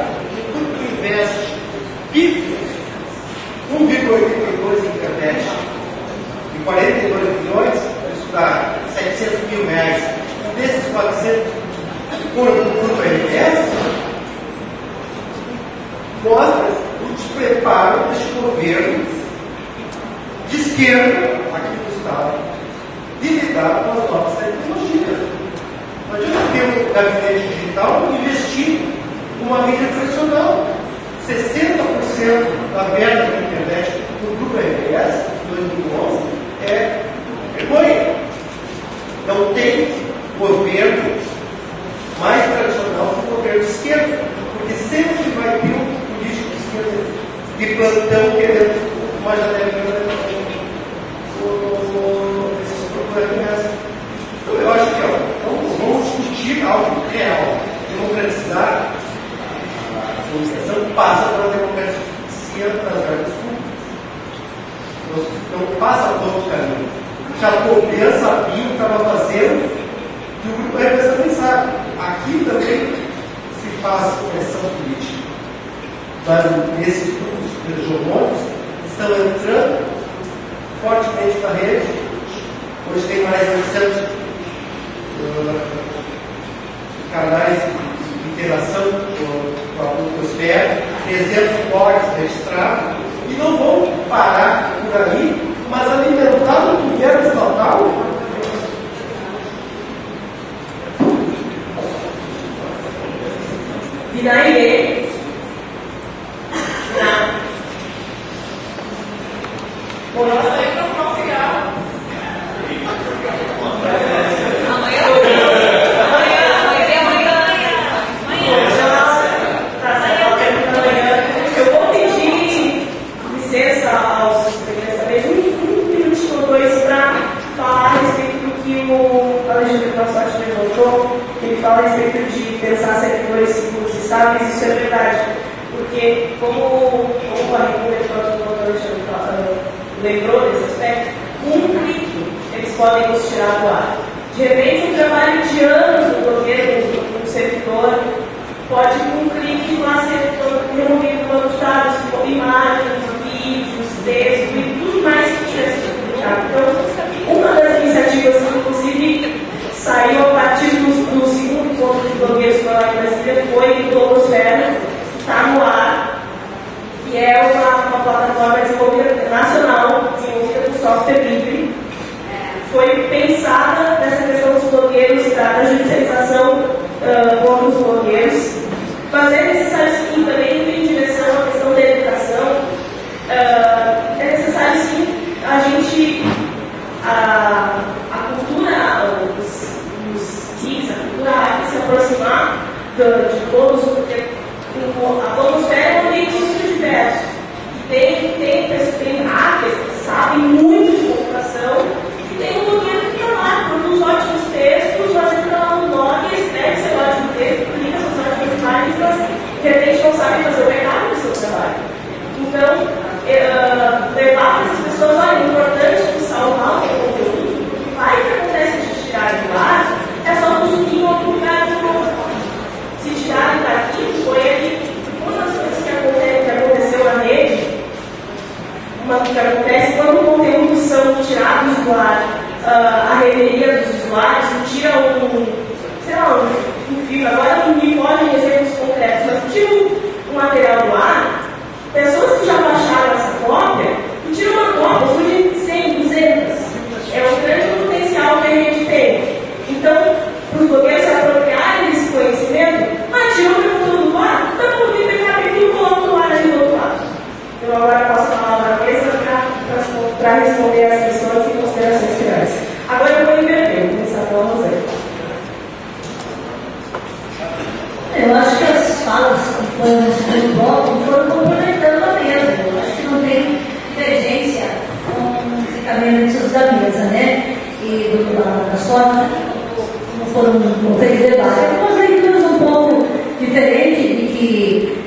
S3: Tudo que investe 1,82 em internet e 42 milhões, isso dá 700 mil reais. Desses 400 por RBS, mostra o despreparo deste governo de esquerda aqui do Estado de lidar com as novas tecnologias. Não adianta ter um gabinete digital e investir numa mídia tradicional. 60% da verba da internet do grupo RBS em 2011 é vergonha. Não tem governo mais tradicional que o governo de esquerda, porque sempre vai ter um político de esquerda de plantão querendo uma janela esses problemas. Então eu acho que vamos discutir algo real. Democratizar a administração passa pela democracia das verbas públicas. Não passa por outro caminho. Chateaubriand sabia o que estava fazendo e o grupo RBS também sabe. Aqui também se faz pressão política. Mas esses grupos hegemônicos estão entrando fortemente na rede. Hoje tem mais de 800 canais de interação com a blogosfera, 300 blogs registrados, e não vão parar por aí, mas alimentar o governo estatal.
S1: Vinaire.
S7: Nossa, aí pra não ficar.
S1: Eu vou pedir licença aos secretários, um minutinho ou dois, para falar a respeito do que o Alexandre Passotti levantou. Ele fala a respeito de pensar servidores seguros e estáveis. Isso é verdade, porque como o Alexandre lembrou desse aspecto, um clique eles podem nos tirar do ar. De repente, um trabalho de anos do governo, do servidor, pode com um clique lá ser removido do banco de dados, com imagens, vídeos, texto e tudo mais que tiver sido publicado. Então, uma das iniciativas que, inclusive, saiu a partir do segundo encontro de blogueiros pela Brasília foi o Blogosfera, está no ar, que é uma plataforma desenvolvida nacional, desenvolvida com software livre. Foi pensada nessa questão dos blogueiros, da judicialização contra os blogueiros. Mas é necessário sim também ir em direção à questão da educação. É necessário sim a gente, a cultura, os TICs, a cultura hacking se aproximar de todos, porque a blogosfera é um ambiente muito diverso. Tem hackers que sabem muito de computação, e tem um blogueiro que está lá, produz ótimos textos, mas entra lá no blog, escreve seu ótimo texto, publica suas ótimas imagens, mas de repente não sabe fazer o backup do seu trabalho. Então, levar para essas pessoas, olha, o importante de salvar o seu conteúdo, o que vai que acontece de tirar do ar, é só conseguir em outro lugar de novo. Se tirarem daqui, foi ali. Uma das coisas que aconteceu na rede, que acontece quando conteúdos são tirados do ar, a revelia dos usuários, tira um fio, agora não me podem exemplos concretos, mas tira um material do ar, pessoas que já baixaram essa cópia, e tiram uma cópia, surgem 100, 200. É um grande potencial que a gente tem. Então, para os blogueiros se apropriarem desse conhecimento, tira o conteúdo do ar, então por que pegar aqui e coloca no ar ali do outro lado? Eu agora passo a palavra à mesa para responder as questões e considerações finais. Agora eu vou inverter, vou começar pela Rosé.
S8: Eu acho que as falas que foram no segundo bloco foram complementando a mesa. Eu acho que não tem divergência com os encaminhamentos da mesa, né? E das formas como foram feitos debates. Algumas leituras um pouco diferentes de que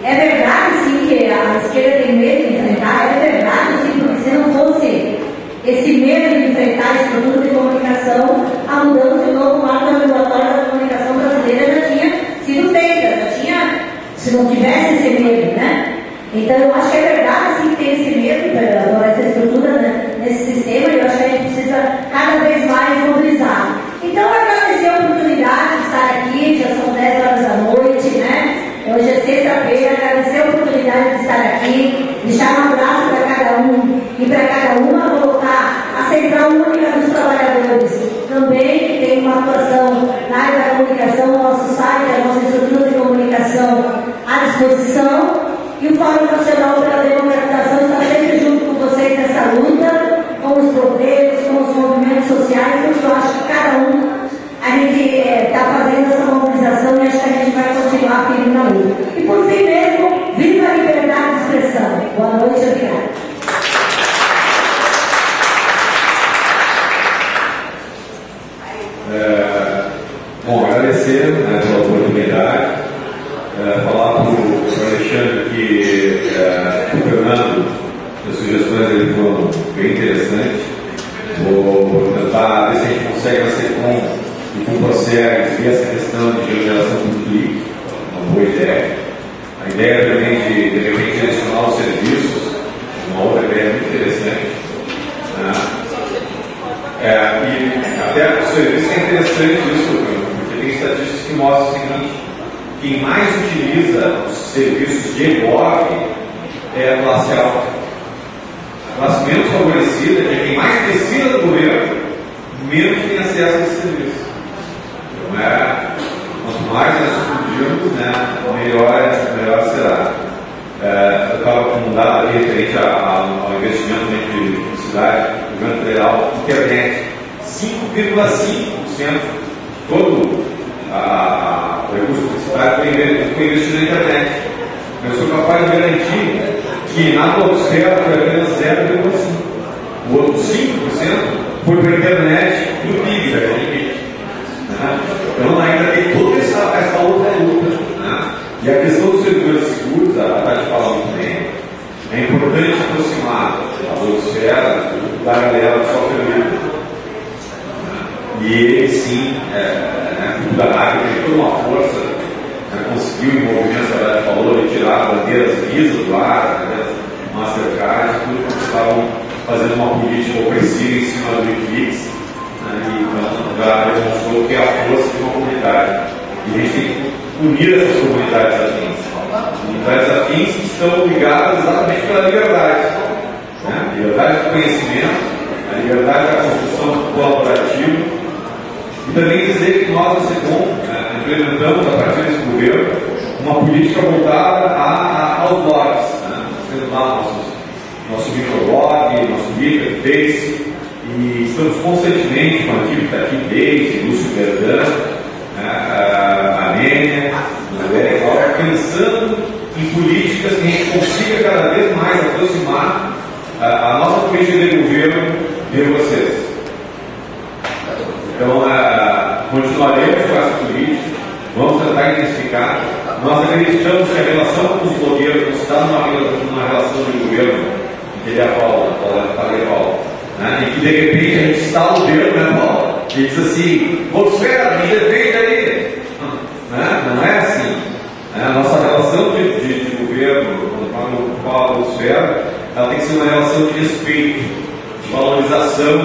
S8: é verdade, sim, que a esquerda tem medo de enfrentar, é verdade, sim, porque se não fosse esse medo de enfrentar a estrutura de comunicação, a mudança do novo marco regulatório da comunicação brasileira já tinha
S6: agradecer, né, pela oportunidade, falar para o Alexandre que o Fernando, as sugestões dele foram bem interessantes. Vou tentar ver se a gente consegue na SECOM e com o Proceres ver essa questão de geração por clique, uma boa ideia. A ideia também de repente direcionar os serviços, uma outra ideia muito interessante. Né? E até o serviço é interessante isso, porque tem estatísticas que mostram o seguinte: quem mais utiliza os serviços de EGOV é a classe alta. A classe menos favorecida, que é quem mais precisa do governo, menos tem acesso a esse serviço. Então, quanto mais nós explodimos, né, melhor será. Eu estava com um dado ali referente ao investimento em publicidade do governo federal, internet. 5,5% de todo o recurso publicitário foi investido na internet. Eu sou capaz de garantir que na blogosfera foi apenas 0,5%. O outro 5% foi para a internet do PIB, da gente. Então ainda tem toda essa outra luta. Né? E a questão dos servidores seguros, a Tati fala muito bem, é importante aproximar a blogosfera da galera do software livre. E ele sim, da área, tem toda uma força, conseguiu em movimentos, a Tati falou, retirar bandeiras Visa do ar, Mastercard, tudo que estavam fazendo uma política opressiva em cima do Wikileaks, e então já demonstrou que é a força de uma comunidade. E a gente tem que unir essas comunidades afins. Comunidades afins que estão ligadas exatamente pela liberdade. A liberdade do conhecimento, a liberdade da construção colaborativa. E também dizer que nós, na SECOM, implementamos, a partir desse governo, uma política voltada aos blogs. Temos lá nosso microblog, nosso Twitter, Face, e estamos constantemente com a equipe que está aqui, Daisy, Lúcio Verdão, a Nênia, pensando em políticas que a gente consiga cada vez mais aproximar a nossa política de governo de vocês. Então, continuaremos com essa política, vamos tentar intensificar. Nós acreditamos que a relação com os blogueiros não está numa relação de governo, que ele é a Paula, né? E que de repente a gente está no dedo, né, Paula? E diz assim: você me defende aí. Não é assim. A nossa relação de governo com a blogosfera, ela tem que ser uma relação de respeito, de valorização,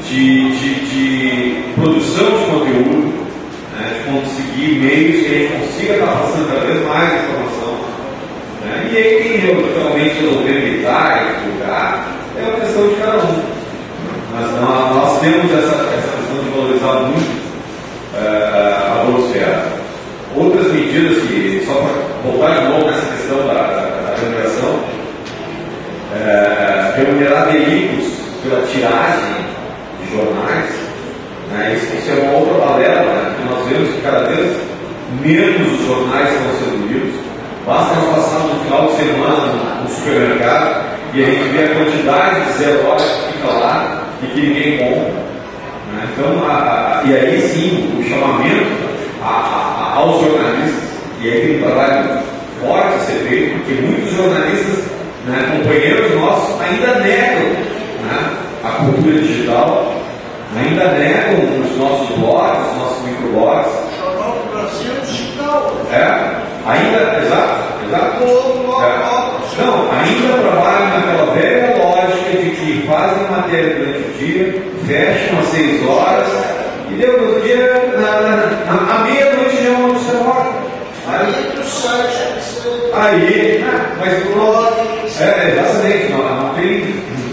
S6: de produção de conteúdo, de conseguir meios que a gente consiga estar passando cada vez mais informação. E aí quem realmente resolver evitar esse lugar é uma questão de cada um. Mas nós temos essa questão de valorizar muito a blogosfera. Outras medidas que, só para voltar de novo nessa questão da remuneração, remunerar veículos pela tiragem de jornais, isso é uma outra balela, porque nós vemos que cada vez menos os jornais estão sendo lidos. Basta nós passarmos no final de semana no supermercado e a gente vê a quantidade de 0 horas que fica lá e que ninguém compra. Então, e aí sim, o chamamento aos jornalistas, e aí tem um trabalho forte a ser feito, porque muitos jornalistas, companheiros nossos, ainda negam a cultura digital, ainda negam os nossos blogs, os nossos microblogs.
S3: Jornal do Brasil digital.
S6: Exato. Não, ainda trabalham naquela velha lógica de que fazem matéria durante o dia, fecham às 6 horas e deu no dia, à meia-noite já é uma notícia morta.
S3: Aí do site.
S6: Mas o blog. Exatamente, não tem.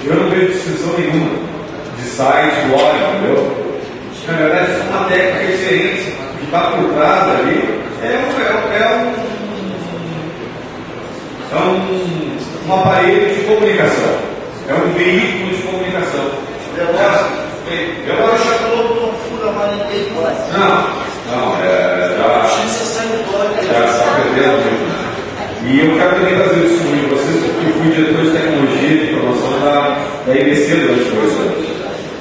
S6: Eu não vejo descrição nenhuma de site, blog, entendeu? Na verdade, isso é uma técnica diferente. O que está por trás ali um aparelho de comunicação, é um veículo de comunicação.
S3: Eu acho que a Globo não fura mais ninguém.
S6: Já está perdendo muito. E eu quero também trazer o testemunho de vocês, porque eu fui diretor de tecnologia e informação da IBC durante 2 anos.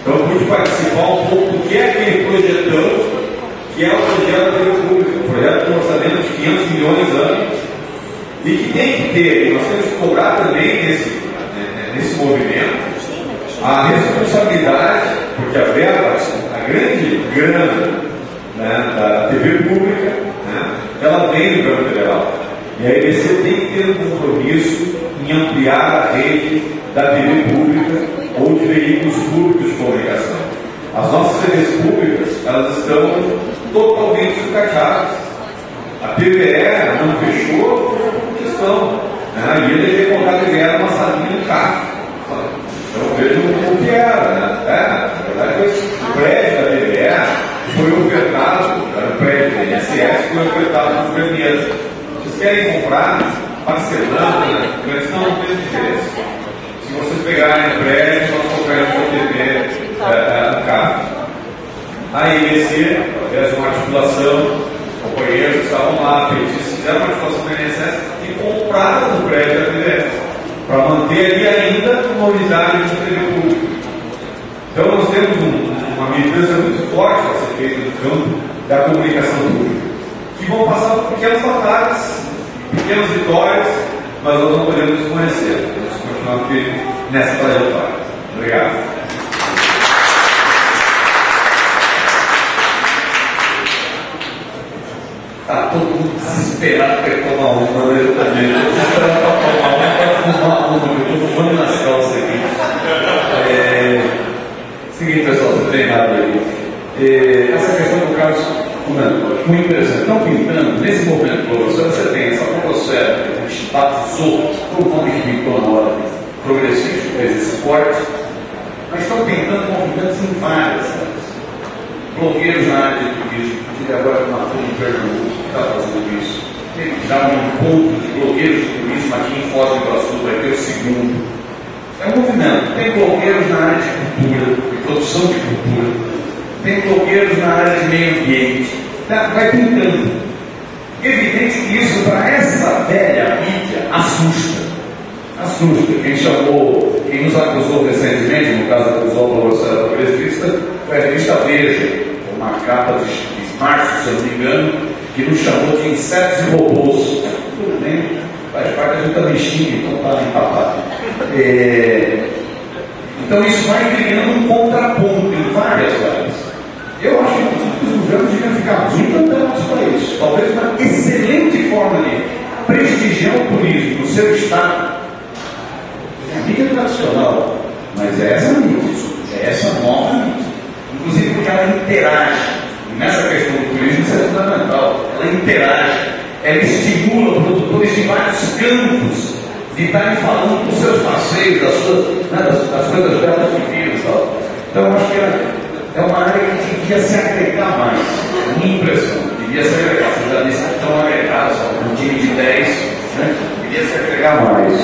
S6: Então eu pude participar um pouco do que é aquele projetão, que é o projeto
S5: E que tem que ter, e nós temos que cobrar também nesse movimento, a responsabilidade, porque a verba, a grande grana, né, da TV pública, né, ela vem do governo federal. E a EBC tem que ter um compromisso em ampliar a rede da TV pública ou de veículos públicos de comunicação. As nossas TVs públicas, elas estão totalmente sucateadas. A TVE não fechou por questão. Né? E ele ia contar que ele era uma salinha no carro. Então vejo o que era. Né? Na verdade, o prédio da TVE foi ofertado, era o prédio da INSS, foi ofertado para os governos. Vocês querem comprar, parcelando, né? Mas não tem diferença. Se vocês pegarem o prédio, nós compramos a TV no carro. A INSS, através de uma articulação, companheiros que estavam lá, petistas, fizeram uma articulação da INSS e compraram o prédio da TVE, para manter ali ainda uma unidade de TV pública. Então nós temos uma militância muito forte a ser feita no campo da comunicação pública, que vão passar por pequenas batalhas, pequenas vitórias, mas nós não podemos desconhecer. Vamos continuar firme nessa trajetória. Obrigado. Está todo mundo desesperado para tomar uma, eu também. Desesperado para tomar uma, eu estou fumando nas calças aqui. Seguinte, pessoal, você tem nada aí. Essa questão do Carlos comentou, muito interessante. Estão pintando, nesse momento, professor, você tem essa atmosfera, o status quo, todo mundo que pintou na hora progressista, fez esse corte, mas estão pintando movimentos em várias áreas. Blogueiros na área de turismo, que agora uma turma em Pernambuco que está fazendo isso. Tem já um encontro de blogueiros de turismo aqui em Foz do Iguaçu, vai ter o segundo. É um movimento. Tem blogueiros na área de cultura, de produção de cultura. Tem blogueiros na área de meio ambiente. Vai pintando. Evidente que isso, para essa velha mídia, assusta. Assusta. Quem nos acusou recentemente, no caso acusou o professor progressista, foi a revista Veja, uma capa de março, se eu não me engano, que nos chamou de insetos e robôs. Tudo bem, faz parte da gente também xinga, então está empapado. Então isso vai criando um contraponto em várias áreas. Eu acho que os governos deviam ficar muito antenados para isso. Talvez uma excelente forma de prestigiar o turismo no seu estado. É a mídia tradicional, mas é essa mídia, é essa nova mídia. Inclusive porque ela interage. E nessa questão do turismo isso é fundamental. Ela interage, ela estimula produtores de vários campos de estarem falando dos seus passeios, das coisas belas que viram e tal. Então eu acho que é uma área que devia se agregar mais. É minha impressão. Devia se agregar. Vocês já disseram que estão agregados, um time de 10, né? Devia se agregar mais.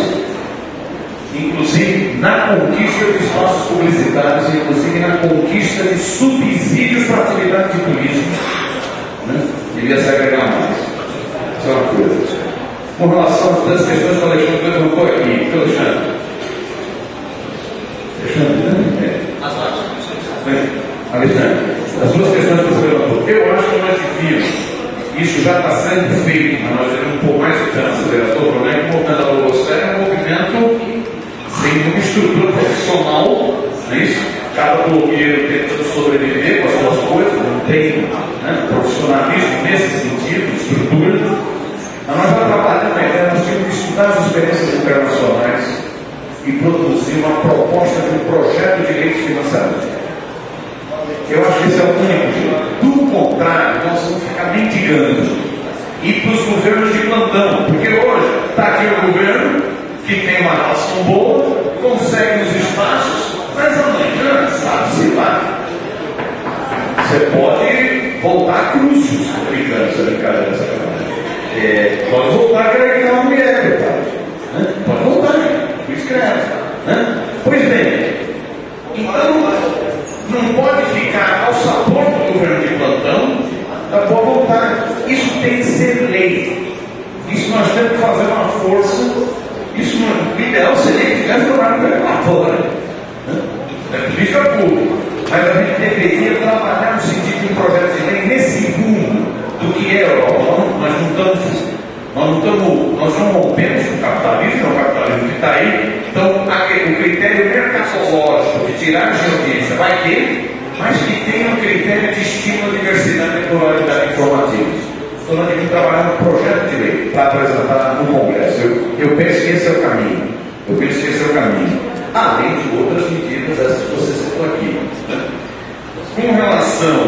S5: Inclusive na conquista de espaços publicitários, inclusive na conquista de subsídios para atividade de turismo, né? Devia se agregar mais. Isso é uma coisa. Com relação às questões que o Alexandre colocou aqui, Alexandre, Alexandre, as duas questões que você levantou, eu acho que nós devíamos, isso já está sendo feito, mas nós devemos um pouco mais de chance, o problema é que o movimento da blogosfera é um movimento sem uma estrutura profissional, não é isso? Cada blogueiro tenta sobreviver com as suas coisas, não tem, né, profissionalismo nesse sentido, estrutura. Mas nós já trabalhamos a ideia, nós temos que estudar as experiências internacionais e produzir uma proposta de um projeto de lei de financiamento. Eu acho que esse é o único jeito. Do contrário, nós vamos ficar mendigando. E para os governos de plantão, porque hoje está aqui o governo que tem uma relação boa, consegue os espaços, mas amanhã, sabe-se lá, você pode voltar cruzes, brincando essa brincadeira, essa brincadeira. Pode voltar a querer criar uma mulher, né? Pode voltar, por escreve, né? Pois bem, então não pode ficar ao sabor do governo de plantão da boa vontade. Isso tem que ser lei. Isso nós temos que fazer uma força. Isso não, o ideal seria que tivesse trabalhado regulatório, né? É política pública. Mas a gente deveria trabalhar no sentido de um projeto de lei nesse rumo do que é a Europa. Nós não estamos Nós não rompemos com o capitalismo, é o capitalismo que está aí. Então, o critério mercadológico de tiragem de audiência vai ter, mas que tenha um critério de estímulo à diversidade e pluralidade informativa. Estou aqui trabalhando um projeto de lei para apresentar no Congresso. Eu penso que esse é o caminho. Além de outras medidas, essas que você citou aqui. Né? Com relação,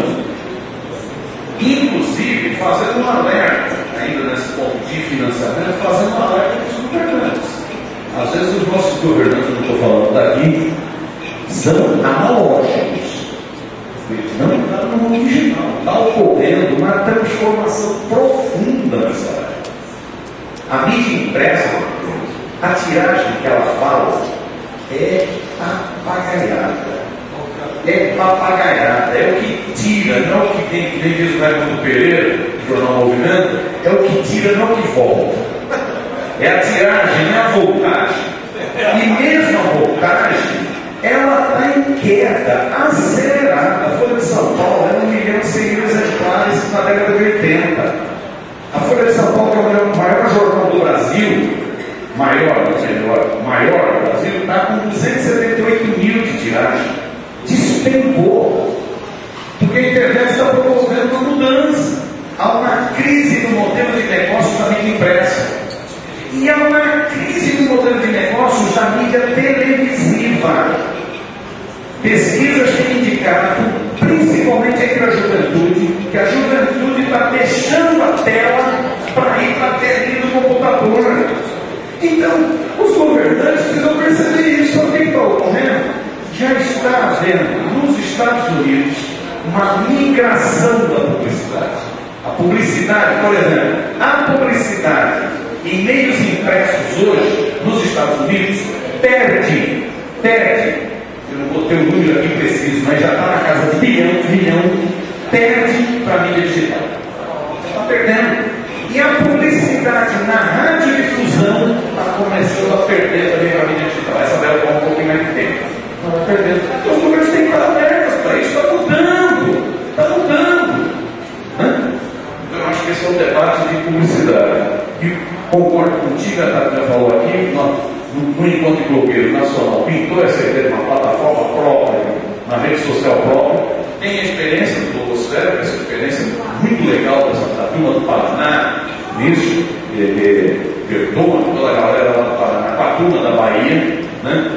S5: inclusive, fazendo um alerta, ainda nesse ponto de financiamento, fazendo um alerta para os governantes. Às vezes os nossos governantes, não estou falando daqui, são analógicos. Não está no original. Está ocorrendo uma transformação profunda nessa área. A mídia impressa, a tiragem que ela fala é papagaiada. É o que tira, não o que tem, que nem diz o Raimundo Pereira, do Jornal Movimento, é o que tira, não o que volta. É a tiragem, não é a voltagem. E mesmo a voltagem, ela está em queda acelerada. A Folha de São Paulo é 1.100.000 exemplares na década de 80. A Folha de São Paulo, que é o maior jornal do Brasil, maior do Brasil, está com 278 mil de tiragem. Despencou. Porque a internet está promovendo uma mudança. Há uma crise no modelo de negócio da mídia impressa. E há uma crise no modelo de negócios da mídia televisiva. Pesquisas têm indicado, principalmente entre a juventude, que a juventude está deixando a tela para ir para a telinha do computador. Então, os governantes precisam perceber isso. O que está ocorrendo? Já está havendo, nos Estados Unidos, uma migração da publicidade. A publicidade, por exemplo, a publicidade em meios impressos hoje, nos Estados Unidos, perde, eu não vou ter o número aqui preciso, mas já está na casa de bilhão, perde para a mídia digital. Está perdendo. E a publicidade na radiodifusão está começando a perder também para a mídia digital. Essa deve levar um pouquinho mais de tempo. Está perdendo. Então os governos têm que estar abertos para isso. Está mudando. Então eu acho que esse é um debate de publicidade. E concordo contigo, a Tatiana falou aqui, no Encontro de Blogueiros Nacional, pintou essa ideia de uma plataforma própria, na rede social própria. Tem a experiência do Blogosfera, essa experiência muito legal da turma do Paraná, nisso, perdoa toda a galera lá do Paraná, com a turma da Bahia, né?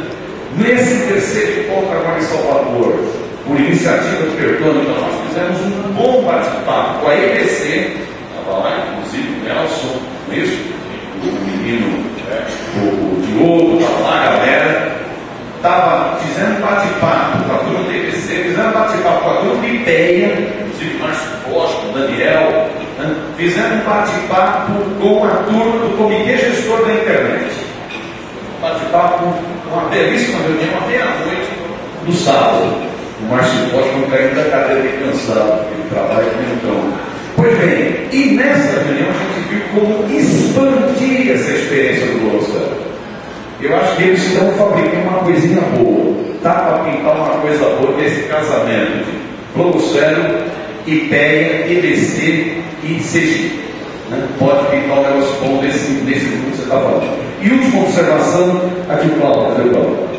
S5: Nesse terceiro encontro agora em Salvador, por iniciativa do Pertone, então nós fizemos um bom bate-papo com a EBC, estava lá, inclusive o Nelson, isso, o menino, o Diogo, estava lá, a galera, fizendo bate-papo com a turma do EBC, fizendo bate-papo com a turma do IPEA, inclusive Márcio Costa, o Daniel, né? Fizendo bate-papo com a turma do Comitê Gestor da Internet. Bate-papo, uma belíssima reunião à meia-noite do sábado. O Márcio Costa não caiu da cadeira de cansado, porque ele trabalha com o cão. Pois bem, e nessa reunião a gente viu como expandir essa experiência do Blogosfera. Eu acho que eles estão fabricando uma coisinha boa. Dá para pintar uma coisa boa desse casamento de Blogosfera, IPEA, EBC e CG. Né? Pode pintar um negócio bom nesse grupo que você está falando. E última observação, aqui o Cláudio.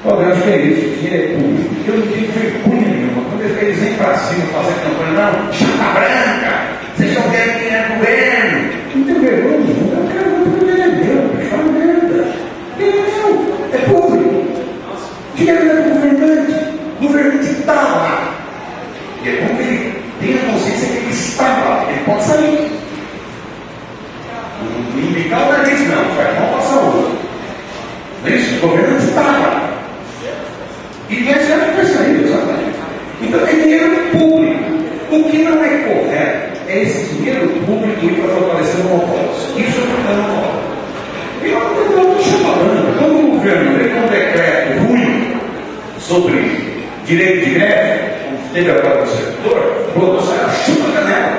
S5: Eu acho que é isso, que é público. Eu não tenho vergonha nenhuma. Quando eles vêm para cima fazer campanha, não, chapa branca, vocês estão querendo dinheiro do governo. Não tenho vergonha nenhuma. Eu quero ver o dinheiro é meu, fala merda. É público. Dinheiro é do governante. O governante está lá. E é bom que ele tenha consciência que ele está lá. Ele pode sair. Não indicar o nariz, não. Faz mal para a saúde. Não é isso? O governante está lá. E quer dizer que vai sair, exatamente. Então é dinheiro público. O que não é correto é esse dinheiro público ir para fortalecer o monopólio. Isso é o monopólio. E eu não estou chamando. Quando o governo lê um decreto ruim sobre direito de greve, como teve agora no setor, você chupa a canela.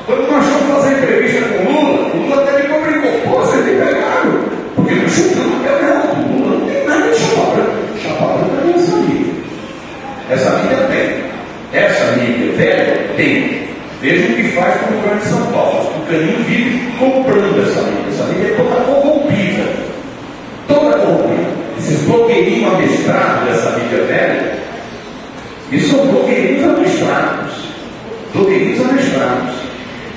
S5: Quando nós fomos fazer entrevista com o Lula até me cobrou. Pô, você tem pegado. Porque não chutando a canela do Lula, não tem nada de chapa branca. Chapa branca é essa mídia. Essa mídia tem. Essa mídia velha tem. Veja o que faz com o governo de São Paulo. Caninho vive comprando essa mídia. Essa mídia é toda corrompida. Toda corrompida. Esses blogueirinhos amestrados dessa mídia velha, isso são blogueirinhos amestrados. Blogueirinhos amestrados.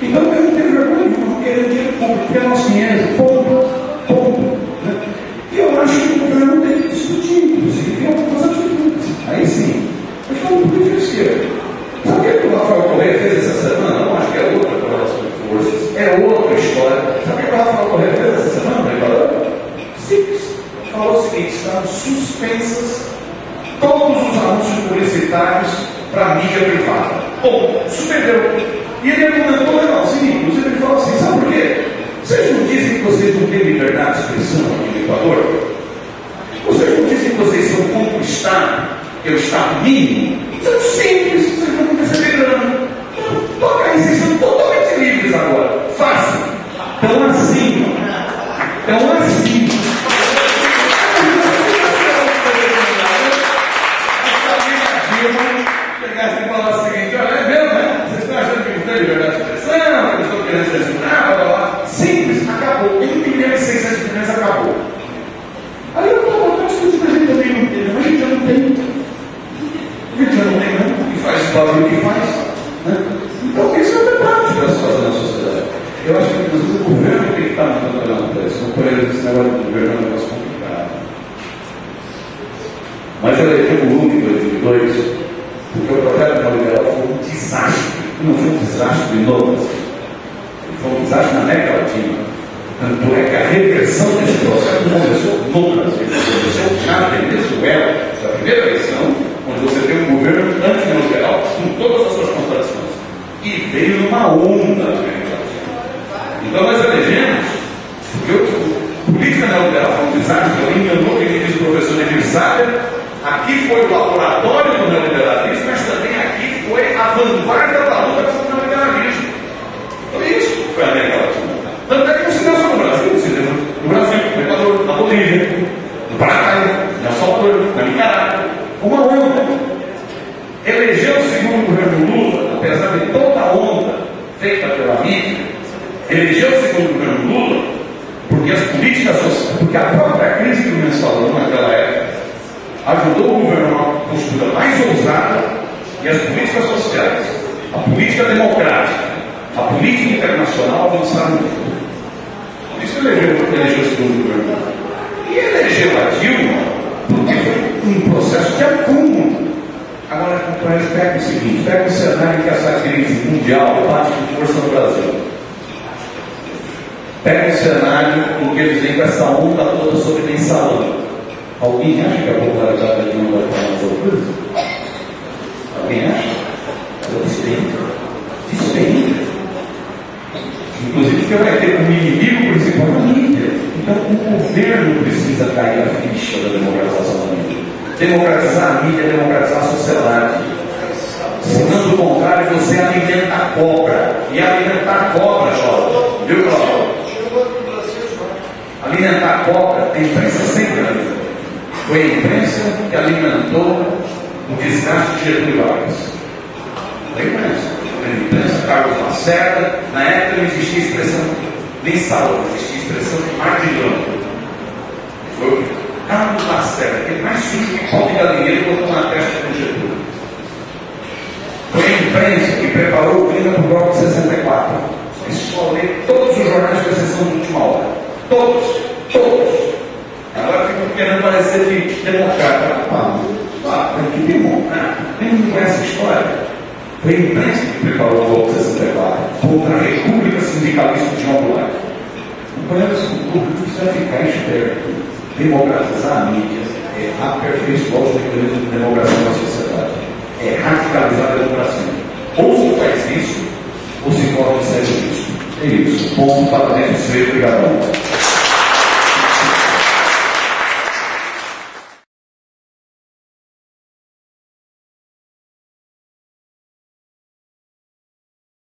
S5: Então eu não tenho vergonha nenhuma, querendo dinheiro público, porque é nosso dinheiro, ponto. Né? E eu acho que o governo tem que discutir, inclusive, algumas atitudes. Aí sim, eu falo um pouco de esquerda. Sabe o que o Rafael Correia fez essa semana? Não, acho que é outra correlação de forças, é outra história. Sabe o que o Rafael Correia fez essa semana? Ele falou, simples. Falou o seguinte: estavam suspensas todos os anúncios publicitários para a mídia privada. Bom, suspendeu. E ele argumentou, não, sim, inclusive ele falou assim, sabe por quê? Vocês não dizem que vocês não têm liberdade de expressão aqui no Equador? Vocês não dizem que vocês são contra o Estado, que é o Estado mínimo? Então, simples, vocês não vão receber grana. Toca aí, vocês são totalmente livres agora. Fácil. Então assim. Chegasse e falasse o seguinte: olha, é mesmo, né? Vocês estão achando que não tem liberdade de expressão, que eles estão querendo censurar, blá blá blá. Simples, acabou. 1 milhão e 600 milhões acabou. Aí eu estava discutindo, a gente também não tem, mas a gente já não tem. A gente já não tem, né? E faz o barulho que faz. Né? Então, isso é o debate para se fazer na sociedade. Eu acho que, inclusive, o governo tem que estar trabalhando para isso. Não por esse negócio do governo é um negócio complicado. Mas eu eleitei o Lula em 2002, porque o projeto neoliberal foi um desastre. Não foi um desastre de inovação. Foi um desastre na América Latina. Tanto é que a reversão desse processo começou no Brasil. Começou na Venezuela, a primeira eleição, onde você tem um governo anti-neoliberal com todas as suas contradições. E veio numa onda na América Latina. Então nós elegemos, porque a política neoliberal foi um desastre. Eu enganou que diz o professor Emir Sater. Aqui foi o laboratório do neoliberalismo, mas também aqui foi a vanguarda da luta contra o neoliberalismo. Foi isso que foi a América Latina. Tanto é que não se deu só no Brasil, se deu no Brasil, no Equador, na Bolívia, no Paraguai, na Salvador, na Nicarágua. Uma onda. Elegeu o segundo governo Lula, apesar de toda a onda feita pela mídia, elegeu o segundo governo Lula porque as políticas sociais, porque a própria crise que o mensalão naquela época ajudou o governo a uma postura mais ousada, e as políticas sociais, a política democrática, a política internacional avançaram muito. Por isso elegeu o segundo governo. E elegeu a Dilma porque foi um processo de acúmulo. Agora, pega o seguinte: pega o cenário que essa crise mundial bate com força no Brasil. Pega o cenário em que eles vêm com essa onda toda sobre mensalão. Alguém acha que a popularidade da Dilma vai falar mais alguma coisa? Alguém acha? Despenca. Inclusive porque vai ter como inimigo principal a mídia. Então o governo precisa cair a ficha da democratização da mídia. Democratizar a mídia é democratizar a sociedade. Senão, do contrário, você alimenta a cobra. E alimentar a cobra, Cláudio. Viu, Cláudio? Alimentar a cobra, a imprensa sempre alimentou. Foi a imprensa que alimentou o desgaste de Getúlio Vargas. Foi a imprensa, Carlos Lacerda. Na época não existia expressão nem salva, existia expressão de martilhão. Foi o Carlos Lacerda, que mais sujo que pau de galinheiro, botou na testa do Getúlio. Foi a imprensa que preparou o clima para o bloco de 64. É só ler todos os jornais com exceção de última hora. Todos. Agora ficam querendo parecer de democrata. Tem que demorar. Tem que conhecer essa história. Foi a imprensa que preparou o golpe de 64 contra a República Sindicalista de João Goulart. Não conhece o público, precisa ficar esperto. Democratizar a mídia é aperfeiçoar os mecanismos de democracia na sociedade. É radicalizar a democracia. Ou se faz isso, ou se corre sério isso. É isso. Ponto, parabéns, obrigado.